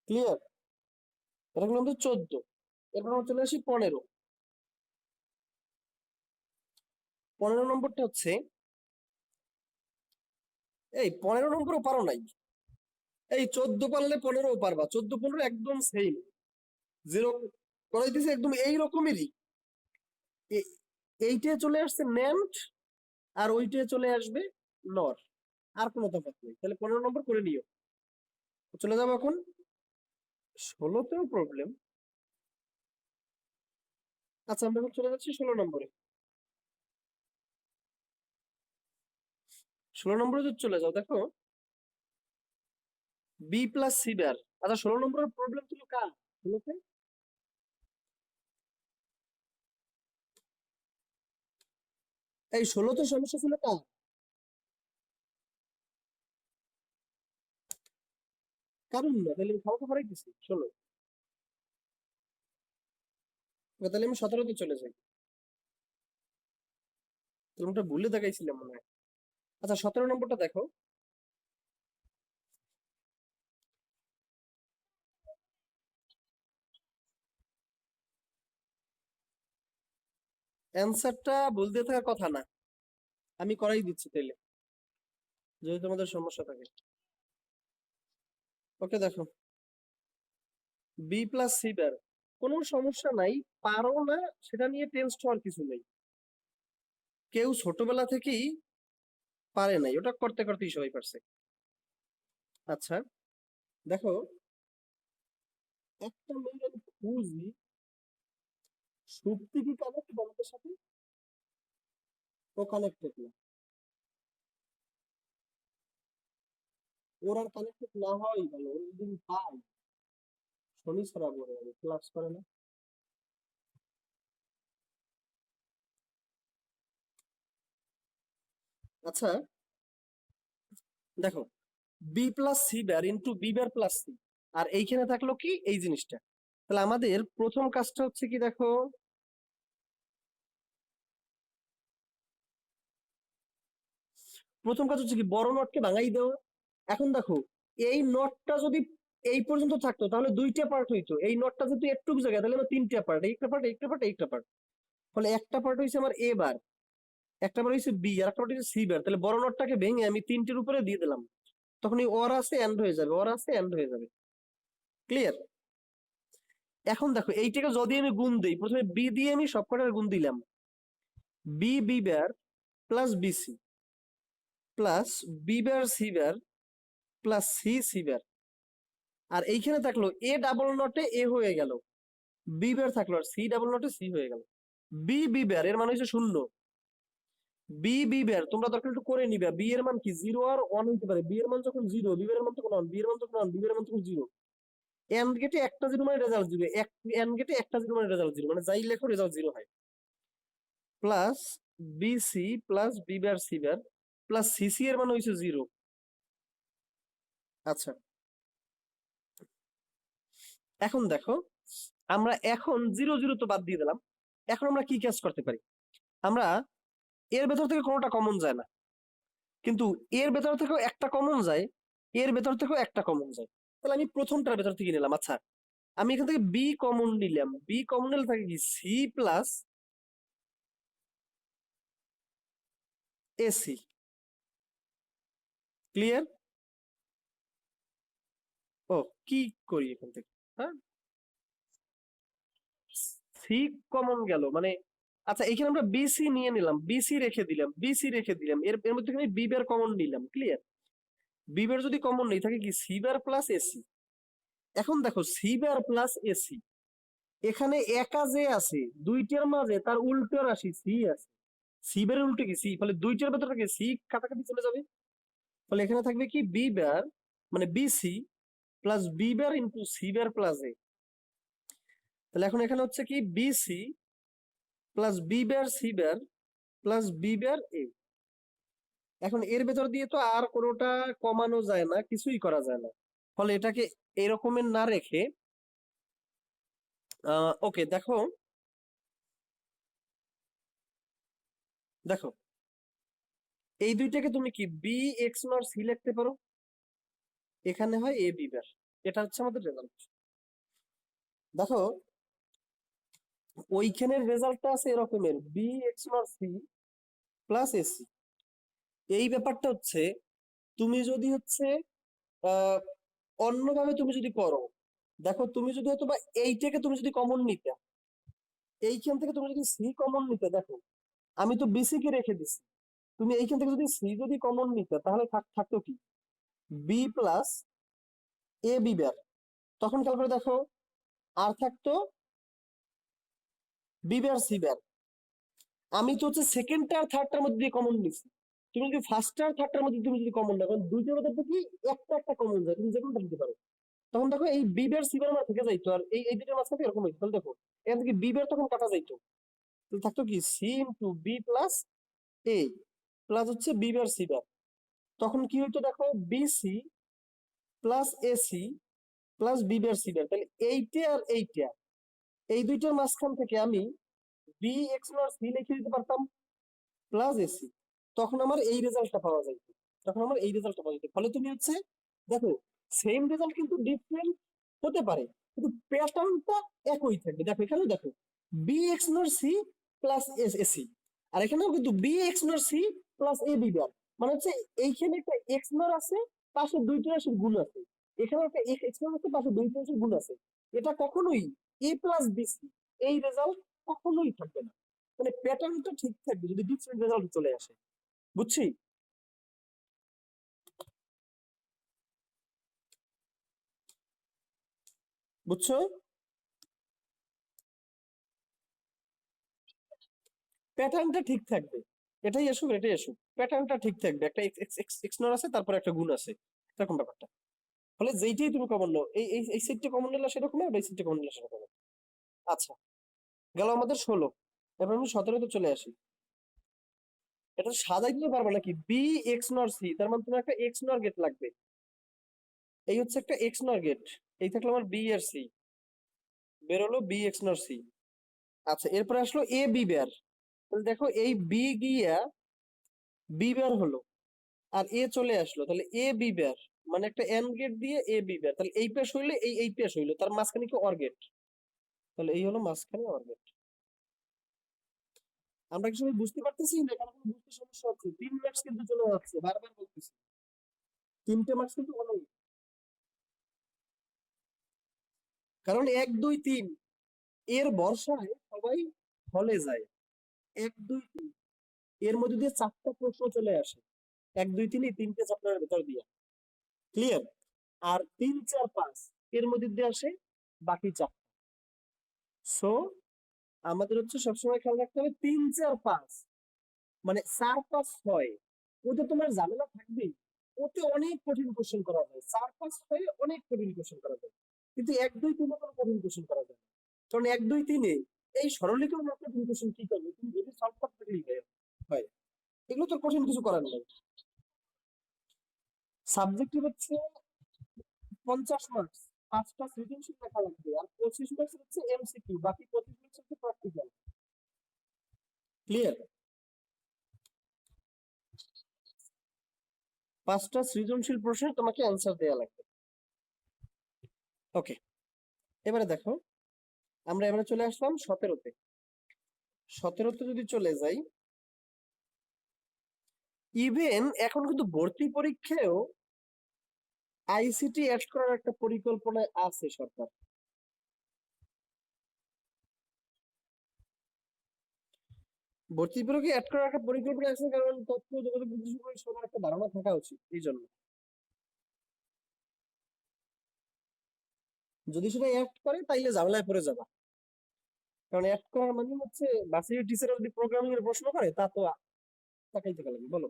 ক্লিয়ার? এটা হলো আমাদের 14, এরপর আমরা চলে আসি 15। 15 নম্বরটা হচ্ছে, এই 15 নম্বরও পারো নাই, এই 14 পারলে 15 পারবা, 14 15 একদম সেম, জিরো করাই দিছে একদম এই রকমেরই। এইটে চলে আসছে ন্যান্ড, আর ওইটে চলে আসবে নর, আর কোনো তফাৎ নেই। তাহলে 15 নম্বর করে নিও। চলে যাবো এখন 16তেও প্রবলেম। আচ্ছা আমরা এখন চলে যাচ্ছি 16 নম্বরে। 16 নম্বরে যদি চলে যাও, দেখো বি প্লাস সি বার। আচ্ছা 16 নম্বরের প্রবলেম ছিল কার? ষোলোতে এই 16তে সমস্যা ছিল কার? কারণ না, তাহলে আমি খাওয়া খারাই দিছি 16। তাহলে আমি 17তে চলে যাই। তাহলে ওটা ভুলে দেখাইছিলাম মনে হয়। আচ্ছা 17 নম্বরটা দেখো। অ্যান্সারটা ভুল দিয়ে থাকার কথা না, আমি করাই দিচ্ছি তাইলে, যদি তোমাদের সমস্যা থাকে। ওকে দেখো, বি প্লাস সি বার, কোনো সমস্যা নাই, পারো না সেটা নিয়ে টেনসড হওয়ার কিছু নেই। কেউ ছোটবেলা থেকেই পারে নাই, ওটা করতে করতেই সবাই পারছে। আচ্ছা দেখো, একটা মেয়ের আমি খুঁজি, সত্যি কি কানেক্ট বন্ধের সাথে? ও কানেক্টেড না, ওর আর কানেক্টেড না হওয়াই ভালো। ওর যদি আমি পাই, শনি ছাড়া পড়ে যাবে, ক্লাস করে না। আচ্ছা দেখো, B plus C bar into B bar plus C, আর এইখানে থাকলো কি এই জিনিসটা। তাহলে আমাদের প্রথম কাজটা হচ্ছে কি দেখো, প্রথম কাজ হচ্ছে কি বড় নটকে ভাঙাই দেওয়া। এখন দেখো, এই নটটা যদি এই পর্যন্ত থাকতো তাহলে দুইটা পার্ট হইতো, এই নটটা যদি একটু জায়গায় তাহলে আমার তিনটা পার্ট, একটা পার্ট একটা পার্ট একটা পার্ট। ফলে একটা পার্ট হইছে আমার এ বার, একটা বার হইছে বি, আর একটা পার্ট হইছে সি বার। তাহলে বড় নটটাকে ভেঙে আমি তিনটের উপরে দিয়ে দিলাম, তখন এই অর আছে এন্ড হয়ে যাবে, অর আছে এন্ড হয়ে যাবে। ক্লিয়ার? এখন দেখো এইটাকে যদি আমি গুণ দিই, প্রথমে বি দিয়ে আমি সব কটার গুণ দিলাম, B B bar plus BC plus B bar C bar plus C C bar, আর এইখানে থাকলো এ ডাবল নটে এ হয়ে গেল, বি বার থাকলো আর সি ডাবল নটে সি হয়ে গেল। বি বি বার এর মানে হচ্ছে শূন্য, বি বি বার তোমরা দরকার একটু করে নিবা, বি এর মান কি জিরো আর ওয়ান হইতে পারে, বি এর মান যখন জিরো বি এর মান তখন ওয়ান, বি এর মান তখন ওয়ান বি এর মান তখন জিরো। এন্ড গেটে একটা জিরো মানে রেজাল্ট জিরো, এন্ড গেটে একটা জিরো মানে রেজাল্ট জিরো, মানে যাই লেখো রেজাল্ট জিরো হয়। Plus BC plus B bar C bar plus CC এর মান হইছে জিরো। আচ্ছা এখন দেখো, আমরা এখন জিরো জিরো তো বাদ দিয়ে দিলাম, এখন আমরা কি কাজ করতে পারি? আমরা এর ভেতর থেকে কোনোটা কমন যায় না, কিন্তু এর ভেতর থেকেও একটা কমন যায়, এর ভেতর থেকেও একটা কমন যায়। তাহলে আমি প্রথমটার ভেতর থেকে নিলাম। আচ্ছা আমি এখান থেকে বি কমন নিলাম, বি কমন নিলে থাকে কি সি প্লাস এসি। ক্লিয়ার? ও কি করি এখান থেকে, হ্যাঁ সি কমন গেল মানে, আচ্ছা এখানে আমরা বিসি নিয়ে নিলাম, বিসি রেখে দিলাম, বিসি রেখে দিলাম, এর এর মধ্যে আমি বি বার কমন নিলাম। ক্লিয়ার? বি বার যদি কমন নেই থাকে কি সি বার প্লাস এসি। এখন দেখো সি বার প্লাস এসি, এখানে একা যে আছে দুইটার মাঝে তার উল্টো রাশি সি আছে, সি বার উল্টো কি সি, ফলে দুইটার ভেতর থাকে সি কাটাকাটি চলে যাবে। ফলে এখানে থাকবে কি বি বার মানে BC plus B bar into C bar plus A. তাহলে এখন এখানে হচ্ছে কি BC plus B bar C bar plus B bar A. এখন এর ভেতর দিয়ে তো আর কোনোটা কমানো যায় না, কিছুই করা যায় না। ফলে এটাকে এরকমের না রেখে ওকে দেখো, দেখো এই দুইটাকে তুমি কি বি এক্স নট সি লিখতে পারো, এখানে হয় এ বি বার, এটা হচ্ছে আমাদের রেজাল্ট। দেখো ওইখানের রেজাল্টটা আছে এরকমের B X not C plus AC. এই ব্যাপারটা হচ্ছে তুমি যদি হচ্ছে আহ অন্যভাবে তুমি যদি করো, দেখো তুমি যদি হয়তো বা এইটাকে তুমি যদি কমন নিতে, এইখান থেকে তুমি যদি সি কমন নিতে, দেখো আমি তো বিসি কে রেখে দিছি, তুমি এইখান থেকে যদি সি যদি কমন নিতে তাহলে থাকতো কি বি প্লাস এ বি বার। তখন খেয়াল করে দেখো আর থাকতো বি বার সি বার। আমি তো হচ্ছে সেকেন্ডটা আর থার্ডটার মধ্যে দিয়ে কমন নিছি। তুমি যদি ফার্স্টটা আর থার্ডটার মধ্যে তুমি যদি কমন নাও, কারণ দুইটার মধ্যে থেকে একটা একটা কমন যায়, তুমি যে কোনটা নিতে পারো। তখন দেখো এই বি বার সি বার আমার থেকে যাইতো, আর এই দুইটার মাঝখানে এরকম হইতো। তাহলে দেখো এখান থেকে বি বার তখন কাটা যাইতো, তাহলে থাকতো কি C into B plus A plus হচ্ছে বি বার সি বার। তখন কি হইতো দেখো BC plus AC plus B bar C bar. তাহলে এইটা আর এইটা, এই দুইটার মাঝখান থেকে আমি বি এক্স নট সি লিখে দিতে পারতাম প্লাস এসি। তখন আমার এই রেজাল্টটা পাওয়া যাইতো, তখন আমার এই রেজাল্টটা পাওয়া যেত। ফলে তুমি হচ্ছে দেখো সেম রেজাল্ট কিন্তু ডিফারেন্ট হতে পারে, কিন্তু প্যাটার্নটা একই থাকবে। দেখো এখানে দেখো B X not C plus AC, আর এখানেও কিন্তু B X not C plus A B bar. মানে হচ্ছে এইখানে একটা এক্স নট আছে, পাশে দুইটা রাশির গুণ আছে, এখানে একটা এক্স নট আছে, পাশে দুইটা রাশির গুণ আছে। এটা কখনোই এ প্লাস বিসি এই রেজাল্ট কখনোই থাকবে না। মানে প্যাটার্নটা ঠিক থাকবে যদি ডিফারেন্ট রেজাল্ট চলে আসে। বুঝছি? বুঝছো? প্যাটার্নটা ঠিক থাকবে, এটাই আসুক এটাই আসুক, প্যাটার্নটা ঠিক থাকবে। একটা এক্স এক্স এক্স এক্স নর আছে, তারপর একটা গুণ আছে, এরকম ব্যাপারটা। ফলে যেইটাই তুমি কমন নাও, এই সেটটা কমন নিলে সেরকম হবে, এই সেটটা কমন নিলে সেরকম হবে। আচ্ছা, গেল আমাদের 16। এবার আমি 17-তে চলে আসি। এটা সাজাই দিতে পারবো নাকি বি এক্স নর সি, তার মানে তোমার একটা এক্স নর গেট লাগবে। এই হচ্ছে একটা এক্স নর গেট, এই থাকলো আমার বি আর সি, বেরোলো বি এক্স নর সি। আচ্ছা, এরপরে আসলো এ বি বের। তাহলে দেখো এই বি গিয়া বি বের হলো, আর এ চলে আসলো, তাহলে এ বি বের। মানে একটা এন গেট দিয়ে এ বি বের, তাহলে এই পেশ হইলে এই পেশ হইলো, তার মাঝখানে কি অর গেট। তাহলে এই হলো মাঝখানে অর গেট। আমরা কি সবাই বুঝতে পারতেছি না? কারণ বুঝতে সমস্যা হচ্ছে, 3 মার্কস কিন্তু চলে যাচ্ছে, বারবার বলতেছি 3টে মার্কস কিন্তু অনেক। কারণ 1 2 3 এর ভরসায় সবাই হলে যায়। 1 2 3 এর মধ্যে দিয়ে 4টা প্রশ্ন চলে আসে, 1 2 3 এই 3টে চ্যাপ্টারের ভেতর দিয়ে। ক্লিয়ার? আর 3 4 5 এর মধ্যে দিয়ে আসে বাকি 4। সো আমাদের হচ্ছে সবসময় খেয়াল রাখতে হবে 3 4 5, মানে 4 5 6 ওতে তোমার ঝামেলা থাকবেই। ওতে অনেক কঠিন কোশ্চেন করা যায়, 4 5 6 অনেক কঠিন কোশ্চেন করা যায়, কিন্তু 1 2 3 কোনো কঠিন কোশ্চেন করা যায় না। কারণ 1 2 3 এই সরলীকরণ একটা কঠিন কোশ্চেন কি করবে, তুমি যদি সলভ করতে গেলে হয়, এগুলো তো কঠিন কিছু করার নাই। সাবজেক্টিভ হচ্ছে 50 মার্কস, 5টা সৃজনশীল লেখা লাগবে, আর 25 মার্কস হচ্ছে এমসিকিউ, বাকি 25 মার্কস হচ্ছে প্র্যাকটিক্যাল। ক্লিয়ার? 5টা সৃজনশীল প্রশ্নে তোমাকে অ্যান্সার দেওয়া লাগবে। ওকে, এবারে দেখো আমরা এবারে চলে আসলাম 17-তে। 17-তে যদি চলে যাই, ইভেন এখন কিন্তু ভর্তি পরীক্ষায়ও আইসিটি অ্যাড করার একটা পরিকল্পনায় আছে সরকার। ভর্তি পরীক্ষায় অ্যাড করার একটা পরিকল্পনা আছে, কারণ তথ্য যোগাযোগ প্রযুক্তি সম্পর্কে সবার একটা ধারণা থাকা উচিত। এই জন্য যদি সেটা অ্যাড করে তাইলে ঝামেলায় পড়ে যাবা। কারণ অ্যাড করার মানে হচ্ছে ভার্সিটি টিচার যদি প্রোগ্রামিং এর প্রশ্ন করে, তা তো তাকাই থাকা লাগবে। বলো?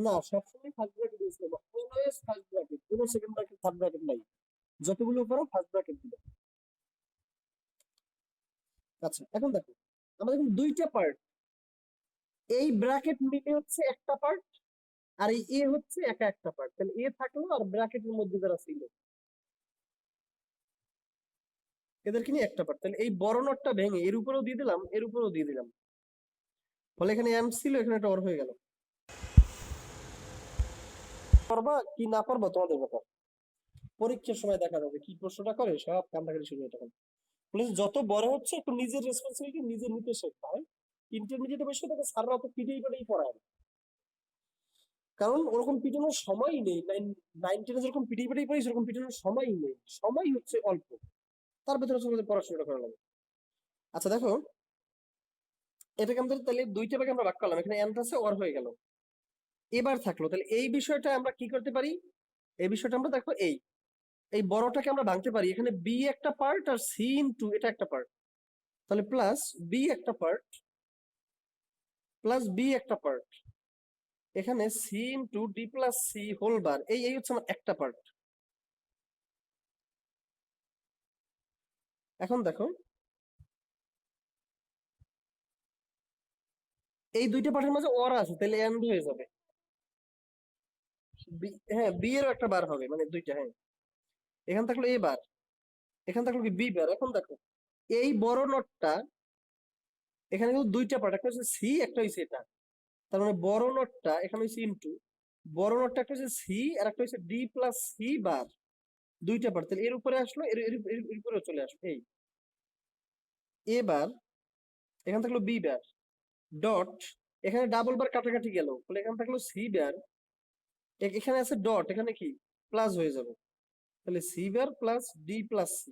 না, সবসময় ফার্স্ট ব্র্যাকেট ইউজ করবো, অলওয়েজ ফার্স্ট ব্র্যাকেট, কোনো সেকেন্ড ব্র্যাকেট থার্ড ব্র্যাকেট নাই। যতগুলো করো ফার্স্ট ব্র্যাকেট দিবে। আচ্ছা, এখন দেখো আমাদের কিন্তু 2টা পার্ট, এই ব্র্যাকেট মিলে হচ্ছে একটা পার্ট, আর এই এ হচ্ছে একা একটা পার্ট। তাহলে এ থাকলো আর ব্র্যাকেটের মধ্যে যারা ছিল এদেরকে নিয়ে একটা পার্ট। তাহলে এই বড় নটটা ভেঙে এর উপরেও দিয়ে দিলাম, এর উপরেও দিয়ে দিলাম, ফলে এখানে এম ছিল, এখানে একটা অর হয়ে গেল। পারবা কি না পারবা তোমাদের ব্যাপার। পরীক্ষার সময় দেখা যাবে কি প্রশ্নটা করে, সব কান্দাকাটি শুরু হয় তখন। বলে যত বড় হচ্ছে একটু নিজের রেসপন্সিবিলিটি নিজে নিতে শেখা হয়। ইন্টারমিডিয়েটে বসে তাকে স্যাররা অত পিটিয়ে পিটিয়ে পড়ায় না, কারণ ওরকম পিটানোর সময়ই নেই। নাইন টেনে যেরকম পিটিয়ে পিটিয়ে পড়ি সেরকম পিটানোর সময়ই নেই, সময় হচ্ছে অল্প, তার ভেতরে আমাদের পড়াশোনাটা করা লাগে। আচ্ছা দেখো, এটাকে আমাদের তাহলে দুইটা ভাগে আমরা ভাগ করলাম, এখানে এন্ড আছে অর হয়ে গেল। এবার থাকলো তাহলে এই বিষয়টা আমরা কি করতে পারি, এই বিষয়টা আমরা দেখো এই এই বড়টাকে আমরা ভাঙতে পারি, এখানে বি একটা পার্ট আর সি ইনটু এটা একটা পার্ট, তাহলে প্লাস বি একটা পার্ট প্লাস বি একটা পার্ট, এখানে C into D plus C whole bar, এই এই হচ্ছে আমার একটা পার্ট। এখন দেখো এই দুইটা পার্টের মাঝে অর আছে, তাহলে এন্ড হয়ে যাবে। হ্যাঁ বি এরও একটা বার হবে, মানে দুইটা, হ্যাঁ। এখান থাকলো এ বার, এখান থাকলো কি বি বার। এখন দেখো এই বড় নটটা, এখানে কিন্তু দুইটা পার্ট, একটা হচ্ছে সি একটা হচ্ছে এটা, তার মানে বড় নটটা এখানে হচ্ছে ইনটু, বড় নটটা একটা হচ্ছে সি আর একটা হচ্ছে ডি প্লাস সি বার, দুইটা পার্ট, তাহলে এর উপরে আসলো, এর উপরে চলে আসলো এই। এবার এখান থাকলো বি বার ডট, এখানে ডাবল বার কাটাকাটি গেল, তাহলে এখানে থাকলো সি বার, এখানে আছে ডট, এখানে কি প্লাস হয়ে যাবে, তাহলে C bar plus D plus C,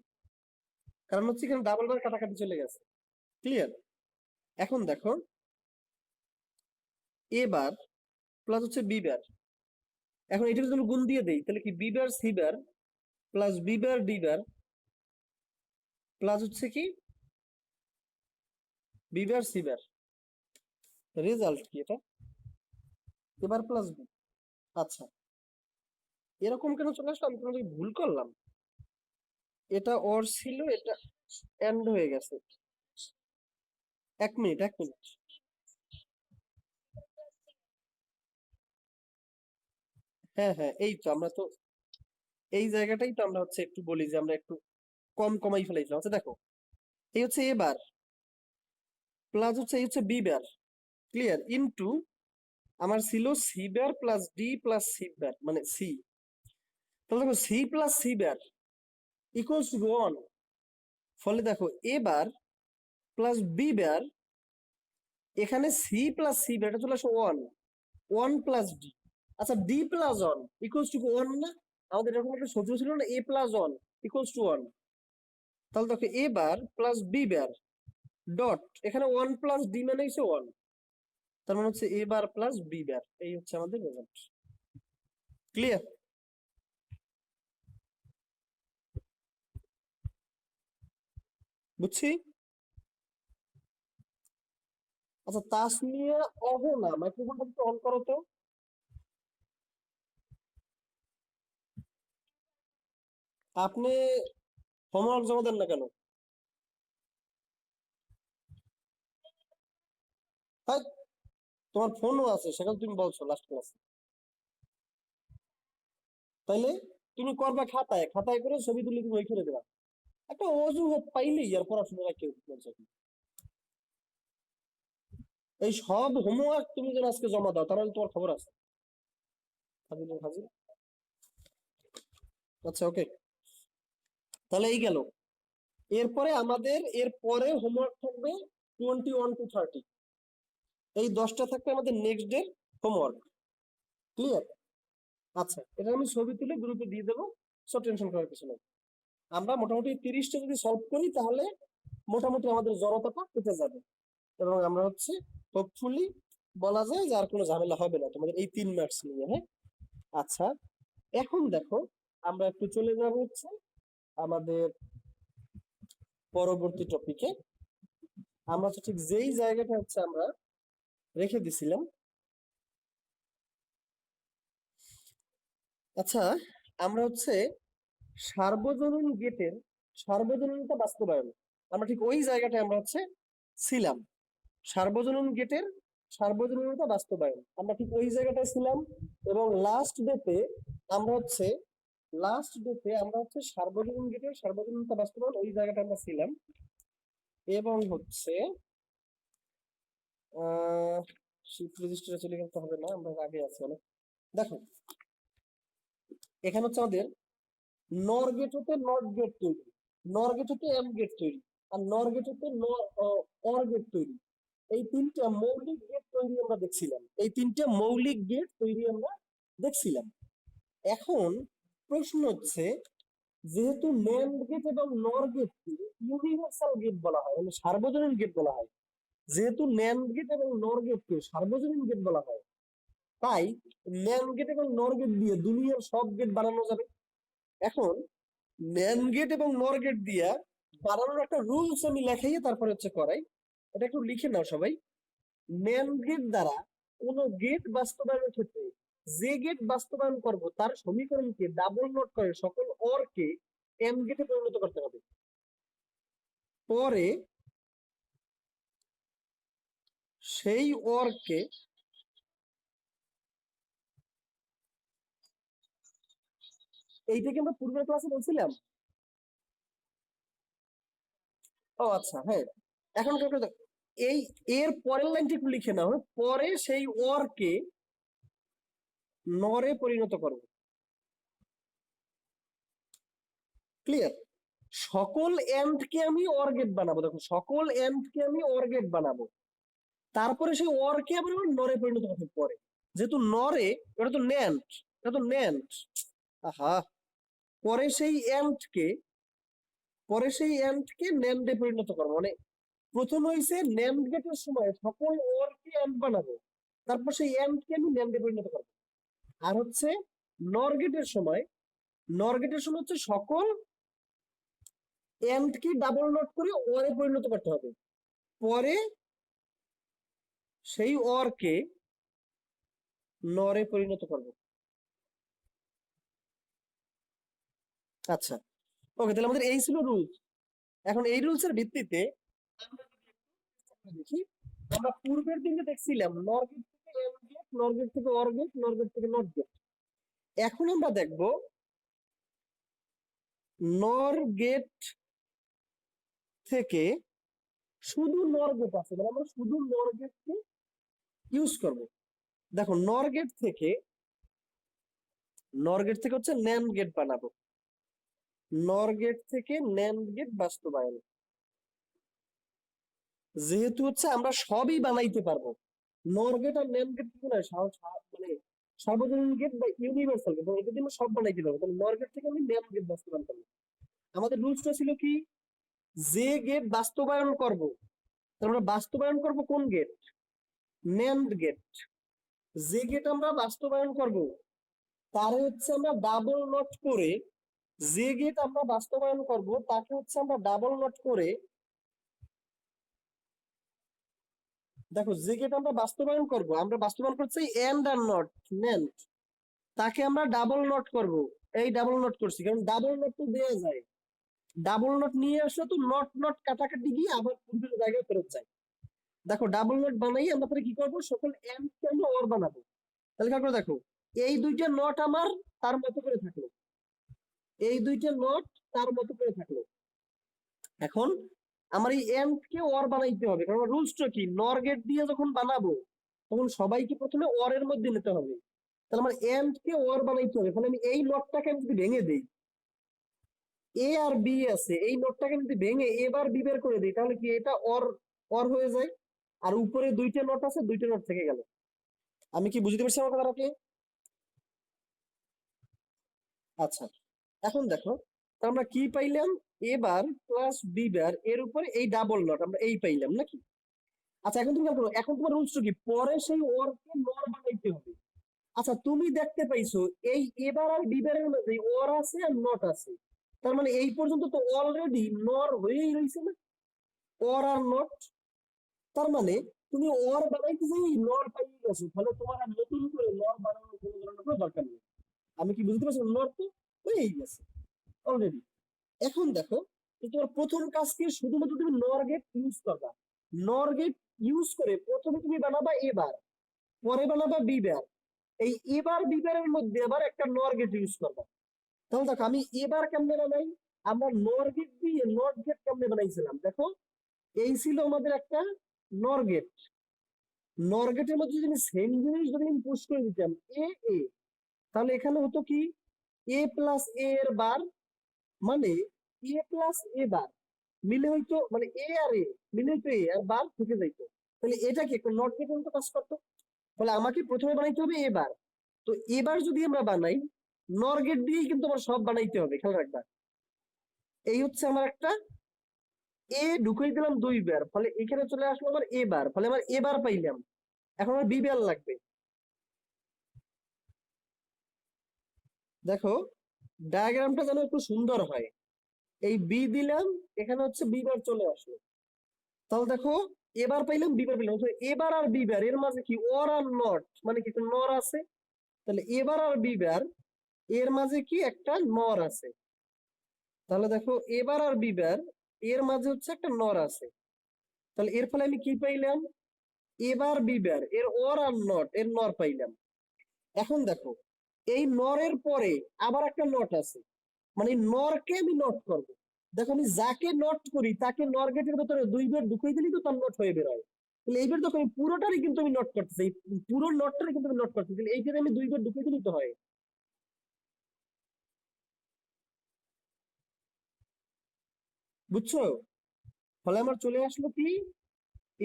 কারণ হচ্ছে এখানে ডাবল বার কাটাকাটি চলে গেছে। ক্লিয়ার? এখন দেখো এবার প্লাস হচ্ছে বি বার, এখন এটা যদি গুণ দিয়ে দেই তাহলে কি B bar C bar plus B bar D bar plus হচ্ছে কি B bar C bar, result কি এটা, এবার প্লাস বি। আচ্ছা এরকম কেন চলে আসলো, আমি কোনো জায়গায় ভুল করলাম, এটা অর ছিল, এটা এন্ড হয়ে গেছে। এক মিনিট এক মিনিট, হ্যাঁ হ্যাঁ এই তো আমরা তো এই জায়গাটাই তো আমরা হচ্ছে একটু বলি যে আমরা একটু কম কমাই ফেলাইছিলাম। আচ্ছা দেখো এই হচ্ছে এবার প্লাস হচ্ছে এই হচ্ছে বি বার, ক্লিয়ার, ইনটু আমার ছিল C bar plus D plus C bar মানে সি, তাহলে দেখো C plus C bar equals to one, ফলে দেখো এবার প্লাস বি বার, এখানে সি প্লাস সি বার এটা চলে আসে ওয়ান, ওয়ান প্লাস ডি। আচ্ছা D plus one equals to one না, আমাদের এরকম একটা সূত্র ছিল না, A plus one equals to one, তাহলে দেখো A bar plus B bar dot, এখানে ওয়ান প্লাস ডি মানে হচ্ছে ওয়ান, তার মানে হচ্ছে এ বার প্লাস বি বার, এই হচ্ছে আমাদের রেজাল্ট। ক্লিয়ার? বুঝছি। আচ্ছা তাসমিয়া অহনা মাইক্রোফোনটা একটু অন করো তো। আপনি হোমওয়ার্ক জমা দেন না কেন? তাই তোমার ফোনও আছে, সেটা তো তুমি বলছো লাস্ট ক্লাস, তাইলে তুমি করবা খাতায়, খাতায় করে ছবি তুলে তুমি ওইখানে দেবা, একটা অজুহাত পাইলেই আর পড়াশোনা কেউ বলছে কি? এই সব হোমওয়ার্ক তুমি যেন আজকে জমা দাও, তাহলে তোমার খবর আছে। হাজির হাজির। আচ্ছা ওকে, তাহলে এই গেল। এরপরে আমাদের এর পরে হোমওয়ার্ক থাকবে 21 to 30, এই 10টা থাকবে আমাদের নেক্সট ডে হোমওয়ার্ক। ক্লিয়ার? আচ্ছা এটা আমি ছবি তুলে গ্রুপে দিয়ে দেবো, সব টেনশন করার কিছু নেই। আমরা মোটামুটি 30টা যদি সলভ করি তাহলে মোটামুটি আমাদের জড়তাটা কেটে যাবে, এবং আমরা হচ্ছে হোপফুলি বলা যায় যে আর কোনো ঝামেলা হবে না তোমাদের এই 3 মার্কস নিয়ে। হ্যাঁ আচ্ছা এখন দেখো আমরা একটু চলে যাব হচ্ছে আমাদের পরবর্তী টপিকে। আমরা তো ঠিক যেই জায়গাটা হচ্ছে আমরা রেখে দিছিলাম। আচ্ছা আমরা হচ্ছে সার্বজনীন গেটের সার্বজনীনতা বাস্তবায়ন, আমরা ঠিক ওই জায়গাটায় আমরা হচ্ছে ছিলাম। সার্বজনীন গেটের সার্বজনীনতা বাস্তবায়ন আমরা ঠিক ওই জায়গাটায় ছিলাম, এবং লাস্ট ডেতে আমরা হচ্ছে সার্বজনীন গেটের সার্বজনীনতা বাস্তবায়ন ওই জায়গাটা আমরা ছিলাম, এবং হচ্ছে শিফট রেজিস্টারে চলে গেলে তো হবে না, আমরা আগে আছি অনেক। দেখো এখানে হচ্ছে আমাদের নর গেট হতে নট গেট তৈরি, নর গেট হতে এম গেট তৈরি, আর নর গেট হতে অর গেট তৈরি। এই তিনটা মৌলিক গেট তৈরি আমরা দেখছিলাম, এই তিনটা মৌলিক গেট তৈরি আমরা দেখছিলাম। এখন প্রশ্ন হচ্ছে, যেহেতু ন্যান্ড গেট এবং নর গেটকে ইউনিভার্সাল গেট বলা হয়, মানে সার্বজনীন গেট বলা হয়, যেহেতু ন্যান্ড গেট এবং নর গেটকে সার্বজনীন গেট বলা হয়, তাই ন্যান্ড গেট এবং নর গেট দিয়ে দুনিয়ার সব গেট বানানো যাবে। এখন ন্যান্ড গেট এবং নর গেট দিয়া বানানোর একটা রুলস আমি লেখাইয়ে তারপরে হচ্ছে করাই, এটা একটু লিখে নাও সবাই। ন্যান্ড গেট দ্বারা কোন গেট বাস্তবায়নের ক্ষেত্রে যে গেট বাস্তবায়ন করব তার সমীকরণকে ডাবল নোট করে সকল অর কে এম গেটে পরিণত করতে হবে। পরে সেই অর কে এইটাকে আমরা পূর্বের ক্লাসে বলছিলাম। ও আচ্ছা, হ্যাঁ। এখন এই এর পরের লাইনটি একটু লিখে নাও, পরে সেই অর কে নরে পরিণত করব। ক্লিয়ার? সকল এন্ড কে আমি অর গেট বানাবো, দেখো সকল এন্ড কে আমি অর গেট বানাবো, তারপরে সেই অর কে আবার নরে পরিণত করতে পরে, যেহেতু নরে, এটা তো ন্যান্ড, এটা তো ন্যান্ড। আহা, পরে সেই এন্ড কে, পরে সেই এন্ড কে ন্যান্ডে পরিণত করবো, মানে প্রথম হইছে ন্যান্ড গেটের সময় সকল অর কে এন্ড বানাবো, তারপর সেই এন্ড কে আমি ন্যান্ডে পরিণত করবো। আর হচ্ছে নর গেটের সময়, নর গেটের সময় হচ্ছে সকল এন্ড কে ডাবল নট করে অরে পরিণত করতে হবে, পরে সেই অর কে নরে পরিণত করব। আচ্ছা, ওকে, তাহলে আমাদের এই ছিল রুলস। এখন এই রুলস এর ভিত্তিতে আমরা যদি একটু দেখি, আমরা পূর্বের দিনে দেখছিলাম নর গেট থেকে এম গেট, নর গেট থেকে অর গেট, নর গেট থেকে নট গেট। এখন আমরা দেখব নর গেট থেকে শুধু নর গেট আছে, মানে আমরা শুধু নর গেটকে ইউজ করব। দেখো নর গেট থেকে, নর গেট থেকে হচ্ছে ন্যান্ড গেট বানাবো, নর গেট থেকে ন্যান্ড গেট বাস্তবায়ন। যেহেতু হচ্ছে আমরা সবই বানাইতে পারবো, নর গেট আর ন্যান্ড গেট কি না মানে সার্বজনীন গেট বা ইউনিভার্সাল গেট, এটা দিয়ে আমরা সব বানাইতে পারবো, তাহলে নর গেট থেকে আমি ন্যান্ড গেট বাস্তবায়ন করবো। আমাদের রুলসটা ছিল কি, যে গেট বাস্তবায়ন করব, আমরা বাস্তবায়ন করব কোন গেট? NAND gate. যে গেট আমরা বাস্তবায়ন করব তারে হচ্ছে আমরা ডাবল নট করে, যে গেট আমরা বাস্তবায়ন করব তাকে হচ্ছে আমরা ডাবল নট করে, দেখো যে গেট আমরা বাস্তবায়ন করব, আমরা বাস্তবায়ন করছি এন্ড আর নট, ন্যান্ড, তাকে আমরা ডাবল নট করব। এই ডাবল নট করছি কারণ ডাবল নট তো দেওয়া যায়, ডাবল নট নিয়ে আসলে তো নট নট কাটাকাটি গিয়ে আবার পূর্বের জায়গায় ফেরত যায়। দেখো ডাবল নট বানাই আমরা পরে কি করবো, সকল এন্ড কে আমরা অর বানাবো। তাহলে কি করে, দেখো এই দুইটা নট আমার তার মতো করে থাকলো, এই দুইটা নট তার মতো করে থাকলো। এখন আমার এই এন্ড কে অর বানাইতে হবে, কারণ রুলসটা কি, নর গেট দিয়ে যখন বানাবো তখন সবাইকে প্রথমে অর এর মধ্যে নিতে হবে, তাহলে আমার এন্ড কে অর বানাইতে হবে। তাহলে আমি এই নটটাকে আমি যদি ভেঙে দিই, এ আর বি আছে, এই নোটটাকে যদি ভেঙে এবার বি বের করে দিই, তাহলে কি এটা অর, অর হয়ে যায়, আর উপরে দুইটা নোট আছে, দুইটা নোট থেকে গেল। আমি কি বুঝতে পারছি আমার কথাটাকে? আচ্ছা, এখন দেখো, তো আমরা কি পাইলাম, এবার প্লাস বি বার এর উপরে এই ডাবল নট আমরা এই পাইলাম নাকি? আচ্ছা, এখন তুমি দেখো, এখন তোমার রুলসটা কি, পরে সেই অর কে নর বানাইতে হবে। আচ্ছা, তুমি দেখতে পাইছো এই এবার আর বিবারের মধ্যে অর আছে আর নট আছে, তার মানে এই পর্যন্ত তো অলরেডি নর হয়েই রয়েছে না, অর আর নট। তার মানে তুমি অর বানাইতে যাই নর পাইয়ে গেছো, তাহলে তোমার আর নতুন করে নর বানানোর কোনো ধরনের কোনো দরকার নেই। আমি কি বুঝতে পারছি, নর তো হয়েই গেছে অলরেডি। এখন দেখো, তো তোমার প্রথম কাজ কি, শুধুমাত্র তুমি নর গেট ইউজ করবা, নর গেট ইউজ করে প্রথমে তুমি বানাবা এবার, পরে বানাবা বিবার, এই এবার বিবারের মধ্যে আবার একটা নর গেট ইউজ করবা। তাহলে দেখো আমি এবার কেমনে বানাই, আমরা নর গেট দিয়ে নট গেট কেমনে বানাইছিলাম, দেখো এই ছিল আমাদের একটা নর গেট, নর গেটের মধ্যে যদি সেম জিনিস যদি আমি পুশ করে দিতাম এ এ, তাহলে এখানে হতো কি, এ প্লাস এ এর বার মানে এ প্লাস এ বার মিলে হইতো মানে এ আর এ মিলে হইতো এ আর বার থেকে যাইতো। তাহলে এটা কি একটা নট গেটের মতো কাজ করতো। তাহলে আমাকে প্রথমে বানাইতে হবে এ বার। তো এবার যদি আমরা বানাই নর গেট দিয়েই কিন্তু আমার সব বানাইতে হবে, খেয়াল রাখবা। এই হচ্ছে আমার একটা এ ঢুকাই দিলাম 2 বার, ফলে এখানে চলে আসলো আমার এ বার, ফলে আমার এ বার পাইলাম। এখন আমার বি বার লাগবে। দেখো ডায়াগ্রামটা যেন একটু সুন্দর হয়। এই বি দিলাম, এখানে হচ্ছে বি বার চলে আসলো। তাহলে দেখো এবার পাইলাম বি বার পাইলাম। এবার আর বি বার এর মাঝে কি অর আর নট, মানে কি একটা নর আছে। তাহলে এবার আর বি বার এর মাঝে কি একটা নর আছে। তাহলে দেখো এবার আর বি বার এর মাঝে হচ্ছে একটা নর আছে। তাহলে এর ফলে আমি কি পাইলাম, এবার বি বার এর অর আর নট এর নর পাইলাম। এখন দেখো এই নরের পরে আবার একটা নট আছে, মানে নরকে আমি নট করব। দেখো আমি যাকে নট করি তাকে নর গেটের ভেতরে 2 বার ঢুকিয়ে দিলেই তো তার নট হয়ে বেরোয়। তাহলে এইবার দেখো আমি পুরোটারই কিন্তু আমি নট করতেছি, এই পুরো নটটারই কিন্তু আমি নট করতেছি। তাহলে এইটারে আমি 2 বার ঢুকিয়ে দিলেই তো হয়। বুঝছো? ফলে আমার চলে আসলো কি,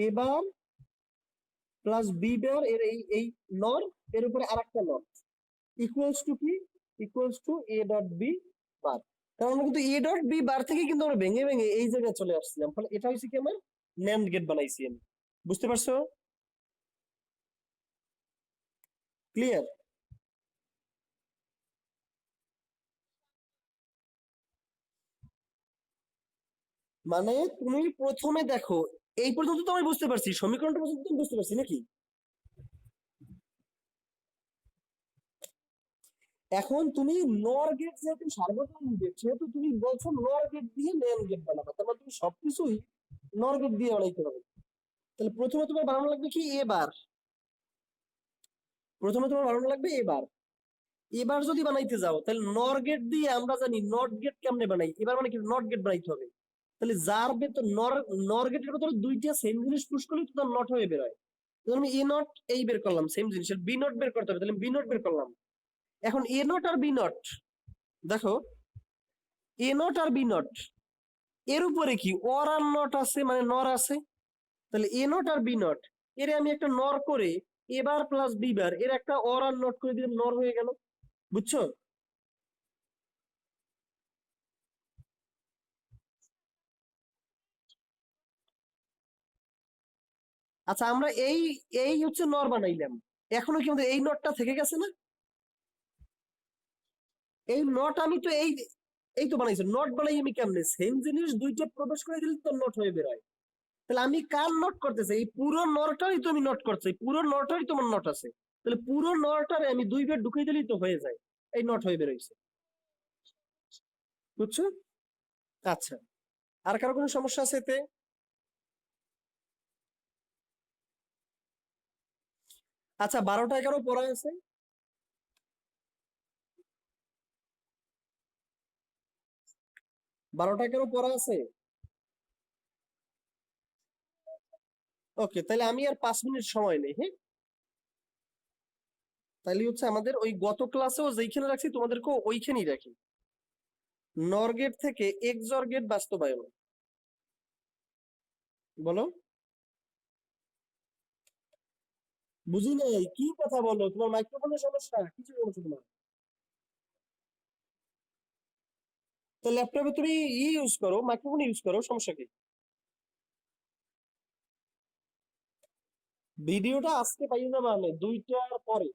এবার প্লাস বি বার এর এই নর এর উপরে আরেকটা নট ইকুয়ালস টু কি, equals to A dot B bar. কারণ আমরা কিন্তু এ ডট বি বার থেকে কিন্তু আমরা ভেঙে ভেঙে এই জায়গায় চলে আসছিলাম, ফলে এটা হচ্ছে কি আমার ন্যান্ড গেট বানাইছি আমি। বুঝতে পারছো? ক্লিয়ার? মানে তুমি প্রথমে দেখো, এই পর্যন্ত তো আমি বুঝতে পারছি, সমীকরণটা পর্যন্ত আমি বুঝতে পারছি নাকি? এখন তুমি নর গেট যেহেতু সার্বজনীন গেট, সেহেতু তুমি বলছো নর গেট দিয়ে ন্যান্ড গেট বানাবো, তার মানে তুমি সবকিছুই নর গেট দিয়ে বানাইতে হবে। তাহলে প্রথমে তোমার বানানো লাগবে কি এবার, প্রথমে তোমার বানানো লাগবে এবার। এবার যদি বানাইতে যাও তাহলে নর গেট দিয়ে আমরা জানি নট গেট কেমনে বানাই, এবার মানে কি নট গেট বানাইতে হবে। তাহলে যার ভেতর নর নর গেটের ভেতরে দুইটা সেম জিনিস পুশ করলে তো তার নট হয়ে বেরোয়। তাহলে আমি এ নট এই বের করলাম, সেম জিনিস বি নট বের করতে হবে, তাহলে বি নট বের করলাম। এখন এ নট আর বি নট, দেখো এ নট আর বি নট এর উপরে কি অর আর নট আছে, মানে নর আছে। তাহলে এ নট আর বি নট এর আমি একটা নর করে এবার প্লাস বি বার এর একটা অর আর নট করে দিলাম, নর হয়ে গেল। বুঝছো? আচ্ছা আমরা এই এই হচ্ছে নর বানাইলাম, এখনো কি আমাদের এই নটটা থেকে গেছে না? এই নট আমি তো এই তো বানাইছি, নট বানাই আমি কেমনে, সেম জিনিস দুইটা প্রবেশ করে দিলে তো নট হয়ে বেরোয়। তাহলে আমি কার নট করতেছি, এই পুরো নরটারই তো আমি নট করছি, পুরো নরটারই তোমার নট আছে। তাহলে পুরো নরটারে আমি 2 বার ঢুকিয়ে দিলেই তো হয়ে যায়, এই নট হয়ে বেরোইছে। বুঝছো? আচ্ছা, আর কারো কোনো সমস্যা আছে এতে? আচ্ছা 12টা 11 পড়া আছে? 12টা 11 পড়া আছে? ওকে, তাহলে আমি আর 5 মিনিট সময় নেই, হ্যাঁ। তাহলে হচ্ছে আমাদের ওই গত ক্লাসেও যেইখানে রাখছি তোমাদেরকেও ওইখানেই রাখি। নরগেট থেকে এক্সর গেট বাস্তবায়ন। বলো। বুঝি নাই কি কথা বলো, তোমার মাইক্রোফোনের সমস্যা কিছু বলছো তোমার? তো ল্যাপটপে তুমি ইউজ করো, মাইক্রোফোন ইউজ করো, সমস্যা কি? ভিডিওটা আজকে পাই না, মানে 2টার পরে।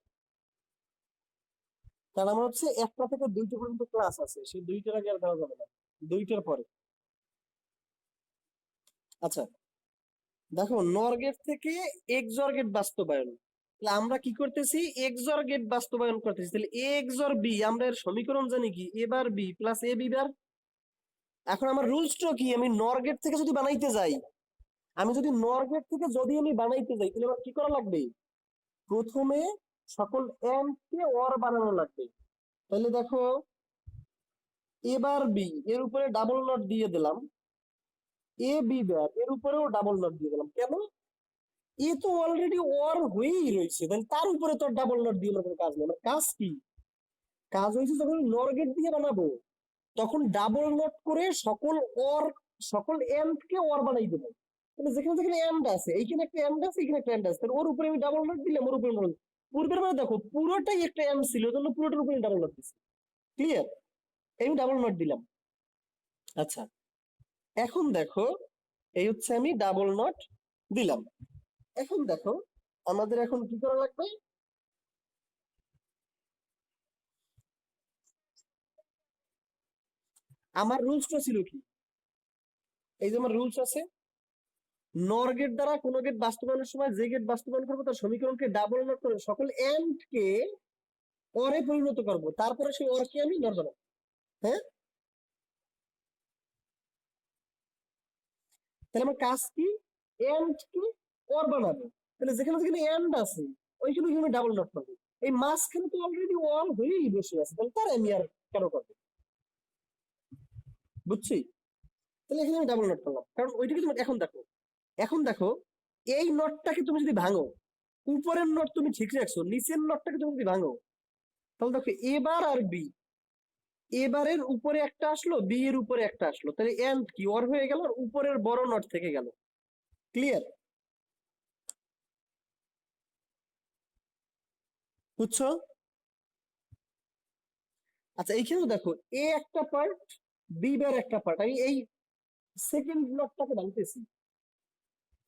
কারণ আমার হচ্ছে 1টা থেকে 2টা পর্যন্ত ক্লাস আছে, সেই 2টার আগে আর দেওয়া যাবে না, 2টার পরে। আচ্ছা দেখো, নরগেট থেকে এক্সর গেট বাস্তবায়ন। তাহলে আমরা কি করতেছি, এক্সর গেট বাস্তবায়ন করতেছি। তাহলে এ এক্সর বি আমরা এর সমীকরণ জানি কি, A bar B plus A B বার। এখন আমার রুলসটা কি, আমি নর গেট থেকে যদি বানাইতে যাই, আমি যদি নর গেট থেকে যদি আমি বানাইতে যাই তাহলে আমার কি করা লাগবে, প্রথমে সকল এম কে অর বানানো লাগবে। তাহলে দেখো এবার বি এর উপরে ডাবল নট দিয়ে দিলাম, এ বি বার এর উপরেও ডাবল নট দিয়ে দিলাম। কেন? এ তো অলরেডি অর হয়েই রয়েছে, তাহলে তার উপরে তো ডাবল নট দিয়ে আমার কোনো কাজ নেই। আমার কাজ কি, কাজ হয়েছে যখন নর গেট দিয়ে বানাবো তখন ডাবল নট করে সকল এন্ড কে অর বানাই দেবো। তাহলে যেখানে যেখানে এন্ড আছে, এইখানে একটা এন্ড আছে, এখানে একটা এন্ড আছে, তাহলে ওর উপরে আমি ডাবল নট দিলাম, ওর উপরে ডাবল। পূর্বের মানে দেখো পুরোটাই একটা এন্ড ছিল, জন্য পুরোটার উপরে ডাবল নট দিচ্ছি। ক্লিয়ার? আমি ডাবল নট দিলাম। আচ্ছা, এখন দেখো এই হচ্ছে আমি ডাবল নট দিলাম। এখন দেখো আমাদের এখন কি করা লাগবে। আমার রুলসটা ছিল কি, এই যে আমার রুলস আছে, নর গেট দ্বারা কোনো গেট বাস্তবায়নের সময় যে গেট বাস্তবায়ন করবো তার সমীকরণকে ডাবল নট করে সকল এন্ড কে অরে পরিণত করব, তারপরে সেই অরকে আমি নর বানাবো। হ্যাঁ, তাহলে আমার কাজ কি, এন্ড কে অর বানাবো। তাহলে যেখানে যেখানে এন্ড আছে ওইখানে ওইখানে ডাবল নট করবো। এই মাঝখানে তো অলরেডি অল হয়েই বসে আছে, তাহলে তার আমি আর কেন করবো, বুঝছি? তাহলে এখানে আমি ডাবল নট করলাম, কারণ ওইটাকে তুমি এখন দেখো, এখন দেখো এই নটটাকে তুমি যদি ভাঙো, উপরের নট তুমি ঠিক রাখছো, নিচের নটটাকে তুমি যদি ভাঙো, তাহলে দেখো এবার আর বি, এবারের উপরে একটা আসলো, বি এর উপরে একটা আসলো, তাহলে এন্ড কি অর হয়ে গেল, আর উপরের বড় নট থেকে গেল। ক্লিয়ার? বুঝছো? আচ্ছা, এইখানেও দেখো এ একটা পার্ট, বি বার একটা পার্ট, আমি এই সেকেন্ড নটটাকে ভাঙতেছি,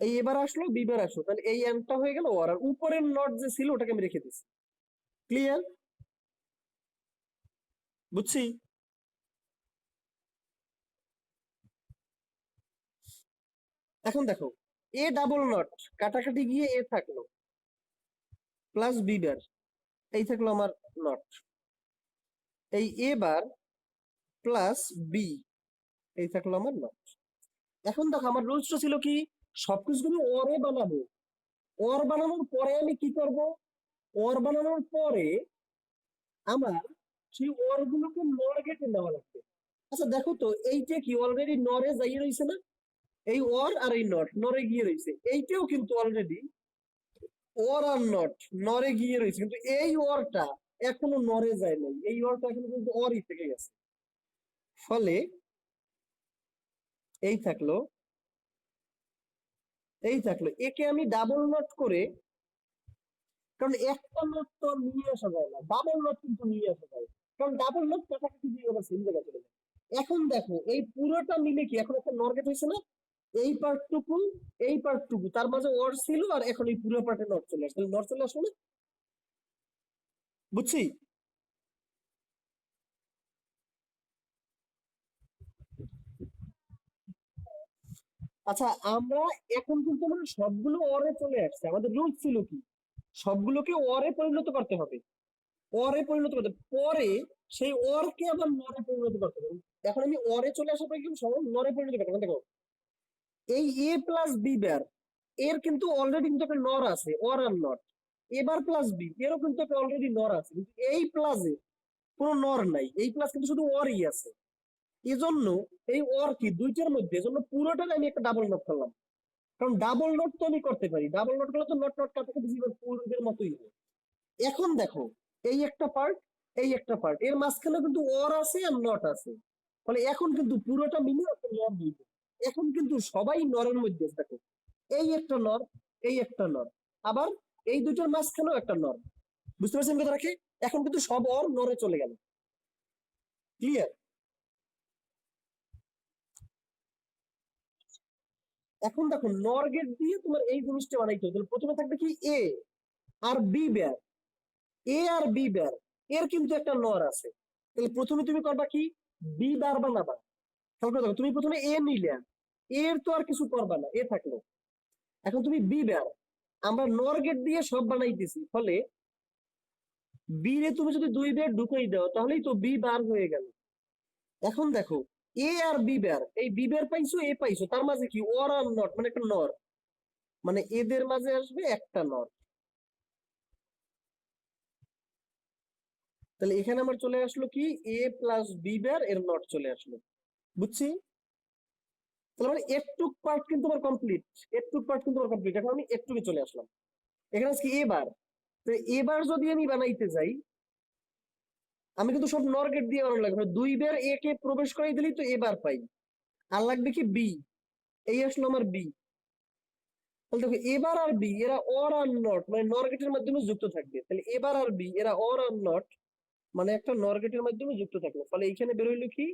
এই এবার আসলো বি বার আসলো, তাহলে এই এন্ডটা হয়ে গেল ওর, আর উপরের নট যে ছিল ওটাকে আমি রেখে দিচ্ছি। ক্লিয়ার? বুঝছি? এখন দেখো এ ডাবল নট কাটাকাটি গিয়ে এ থাকলো, প্লাস বি বার, এই থাকলো আমার নট, এই এ বার প্লাস বি, এই থাকলো আমার নট। এখন দেখো আমার রুলসটা ছিল কি, সবকিছু আমি অরে বানাবো, অর বানানোর পরে আমি কি করব, অর বানানোর পরে আমার সেই অর গুলোকে নর গেটে নেওয়া লাগবে। আচ্ছা দেখো তো এইটা কি অলরেডি নরে যাই রয়েছে না, এই অর আর এই নট নরে গিয়ে রয়েছে, এইটাও কিন্তু অলরেডি অর আর নট নরে গিয়ে রয়েছে, কিন্তু এই অরটা এখনো নরে যায় নাই, এই অরটা এখনো কিন্তু অরই থেকে গেছে। ফলে এই থাকলো, এই থাকলো, একে আমি ডাবল নট করে, কারণ একটা নোট তো আর নিয়ে আসা যায় না, ডাবল নোট কিন্তু নিয়ে আসা যায়, কারণ ডাবল নোট কাছাকাছি দিয়ে আবার সেম জায়গায় চলে যায়। এখন দেখো এই পুরোটা মিলে কি এখন একটা নর গেট হয়েছে না, এই পার্টটুকু এই পার্টটুকু তার মাঝে ওর ছিল, আর এখন এই পুরো পার্টে নট চলে আসছে, নট চলে আসলো না? বুঝছি? আচ্ছা, আমরা এখন কিন্তু মানে সবগুলো অরে চলে আসছে, আমাদের রুল ছিল কি, সবগুলোকে অরে পরিণত করতে হবে, অরে পরিণত করতে পরে সেই অরকে আবার নরে পরিণত করতে হবে। এখন আমি অরে চলে আসার পরে কিন্তু সব নরে পরিণত করতে হবে। দেখো এই এ প্লাস বি বার, এর কিন্তু অলরেডি কিন্তু একটা নর আছে, অর আর নট। এবার প্লাস বি এরও কিন্তু একটা অলরেডি নর আছে, কিন্তু এই প্লাসে কোনো নর নাই, এই প্লাস কিন্তু শুধু অরই আছে। এজন্য এই অর কি দুইটার মধ্যে, এজন্য পুরোটাই আমি একটা ডাবল নট করলাম, কারণ ডাবল নট তো আমি করতে পারি, ডাবল নট করলে তো নট নট কাটাকাটি জীবন পূর্বের মতোই হবে। এখন দেখো এই একটা পার্ট, এই একটা পার্ট, এর মাঝখানে কিন্তু অর আছে আর নট আছে, ফলে এখন কিন্তু পুরোটা মিলে একটা নর হইবে। এখন কিন্তু সবাই নরের মধ্যে আছে, দেখো এই একটা নর, এই একটা নর, আবার এই দুটোর মাঝখানেও একটা নর। বুঝতে পারছেন কথা রাখি? এখন কিন্তু সব অর নরে চলে গেল। ক্লিয়ার? এখন দেখো নর গেট দিয়ে তোমার এই জিনিসটা বানাইতে হবে, তাহলে প্রথমে থাকবে কি এ আর বি বার, এ আর বি বার, এর কিন্তু একটা নর আছে, তাহলে প্রথমে তুমি করবা কি, বি বার বানাবা। খেয়াল করে দেখো তুমি প্রথমে এ নিলে, এর তো আর কিছু করবা না, এ থাকলো, এখন তুমি বি বার, আমরা নর গেট দিয়ে সব বানাইতেছি, ফলে বি রে তুমি যদি দুই বার ঢুকাই দাও তাহলেই তো বি বার হয়ে গেল। এখন দেখো এ আর বি বার, এই বি বার পাইছো এ পাইছো, তার মাঝে কি অর আর নট মানে একটা নর, মানে এদের মাঝে আসবে একটা নর। তাহলে এখানে আমার চলে আসলো কি, এ প্লাস বি বার এর নট চলে আসলো। বুঝছি? তাহলে মানে একটুক পার্ট কিন্তু আমার কমপ্লিট, একটুক পার্ট কিন্তু আমার কমপ্লিট, এখন আমি একটুকে চলে আসলাম। এখানে আজকে এবার, তো এবার যদি আমি বানাইতে যাই, আমি কিন্তু সব নর গেট দিয়ে বানানো লাগবে, 2 বার এ কে প্রবেশ করাই দিলেই তো এবার পাই। আর লাগবে কি বি, এই আসলো আমার বি। তাহলে দেখো এবার আর বি এরা অর আর নট, মানে নর গেটের মাধ্যমে যুক্ত থাকবে। তাহলে এবার আর বি এরা অর আর নট, মানে একটা নর গেটের মাধ্যমে যুক্ত থাকবে। ফলে এখানে বেরোইলো কি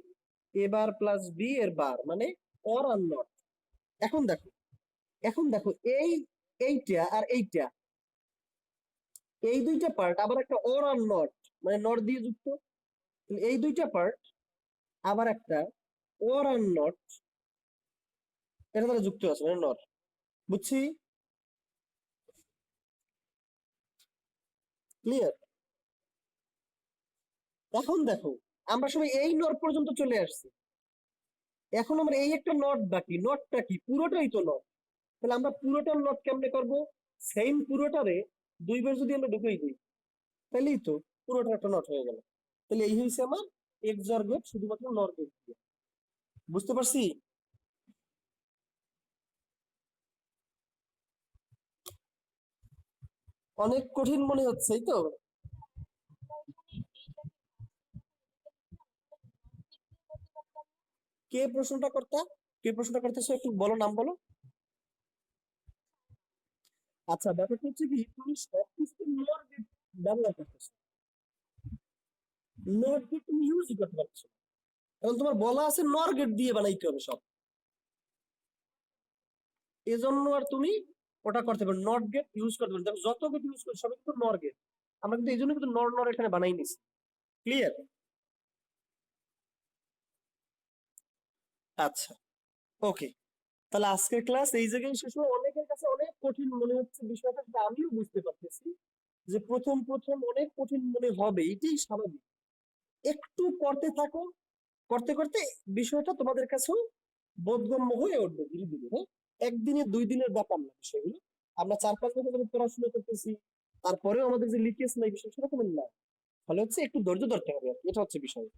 এবার প্লাস বি এর বার, মানে অর আর নট। এখন দেখো, এখন দেখো এই এইটা আর এইটা, এই দুইটা পার্ট আবার একটা অর আর নট, মানে নট দিয়ে যুক্ত। তাহলে এই দুইটা পার্ট আবার একটা অর আর নট, এটা দ্বারা যুক্ত আছে, মানে নট। বুঝছি? ক্লিয়ার? এখন দেখো আমরা সবাই এই নট পর্যন্ত চলে আসছি, এখন আমরা এই একটা নট বাকি, নটটা কি পুরোটাই তো নট। তাহলে আমরা পুরোটার নট কেমনে করবো? সেম পুরোটারে 2 বার যদি আমরা ঢুকিয়ে দিই তাহলেই তো পুরোটা একটা নট হয়ে গেল। তাহলে এই হয়েছে আমার এক্সর গেট শুধুমাত্র নর গেট দিয়ে। বুঝতে পারছি? অনেক কঠিন মনে হচ্ছে, এই তো? কে প্রশ্নটা করতা? কে প্রশ্নটা করতেছো একটু বলো, নাম বলো। আচ্ছা, ব্যাপারটা হচ্ছে কি তুমি সবকিছু নর গেট ব্যবহার করতেছো, নট গেট তুমি ইউজই করতে পারছো না। এখন তোমার বলা আছে নর গেট দিয়ে বানাইতে হবে সব, এজন্য আর তুমি ওটা করতে পারো, নট গেট ইউজ করতে পারো। দেখো যত গেট ইউজ করি সবই কিন্তু নর গেট, আমরা কিন্তু এই জন্য কিন্তু নর নর এখানে বানাই নিছি। ক্লিয়ার? আচ্ছা, ওকে। তাহলে আজকের ক্লাস এই জায়গায় শেষ হলো। অনেকের কাছে অনেক কঠিন মনে হচ্ছে বিষয়টা, সেটা আমিও বুঝতে পারতেছি যে প্রথম প্রথম অনেক কঠিন মনে হবে, এটাই স্বাভাবিক। একটু করতে থাকো, করতে করতে বিষয়টা তোমাদের কাছেও বোধগম্য হয়ে উঠবে ধীরে ধীরে। হ্যাঁ, একদিনে 2 দিনের ব্যাপার না বিষয়গুলো। আমরা 4-5 বছর ধরে পড়াশোনা করতেছি, তারপরেও আমাদের যে লিকেজ নাই বিষয় সেরকম না। ফলে হচ্ছে একটু ধৈর্য ধরতে হবে আর কি, এটা হচ্ছে বিষয়।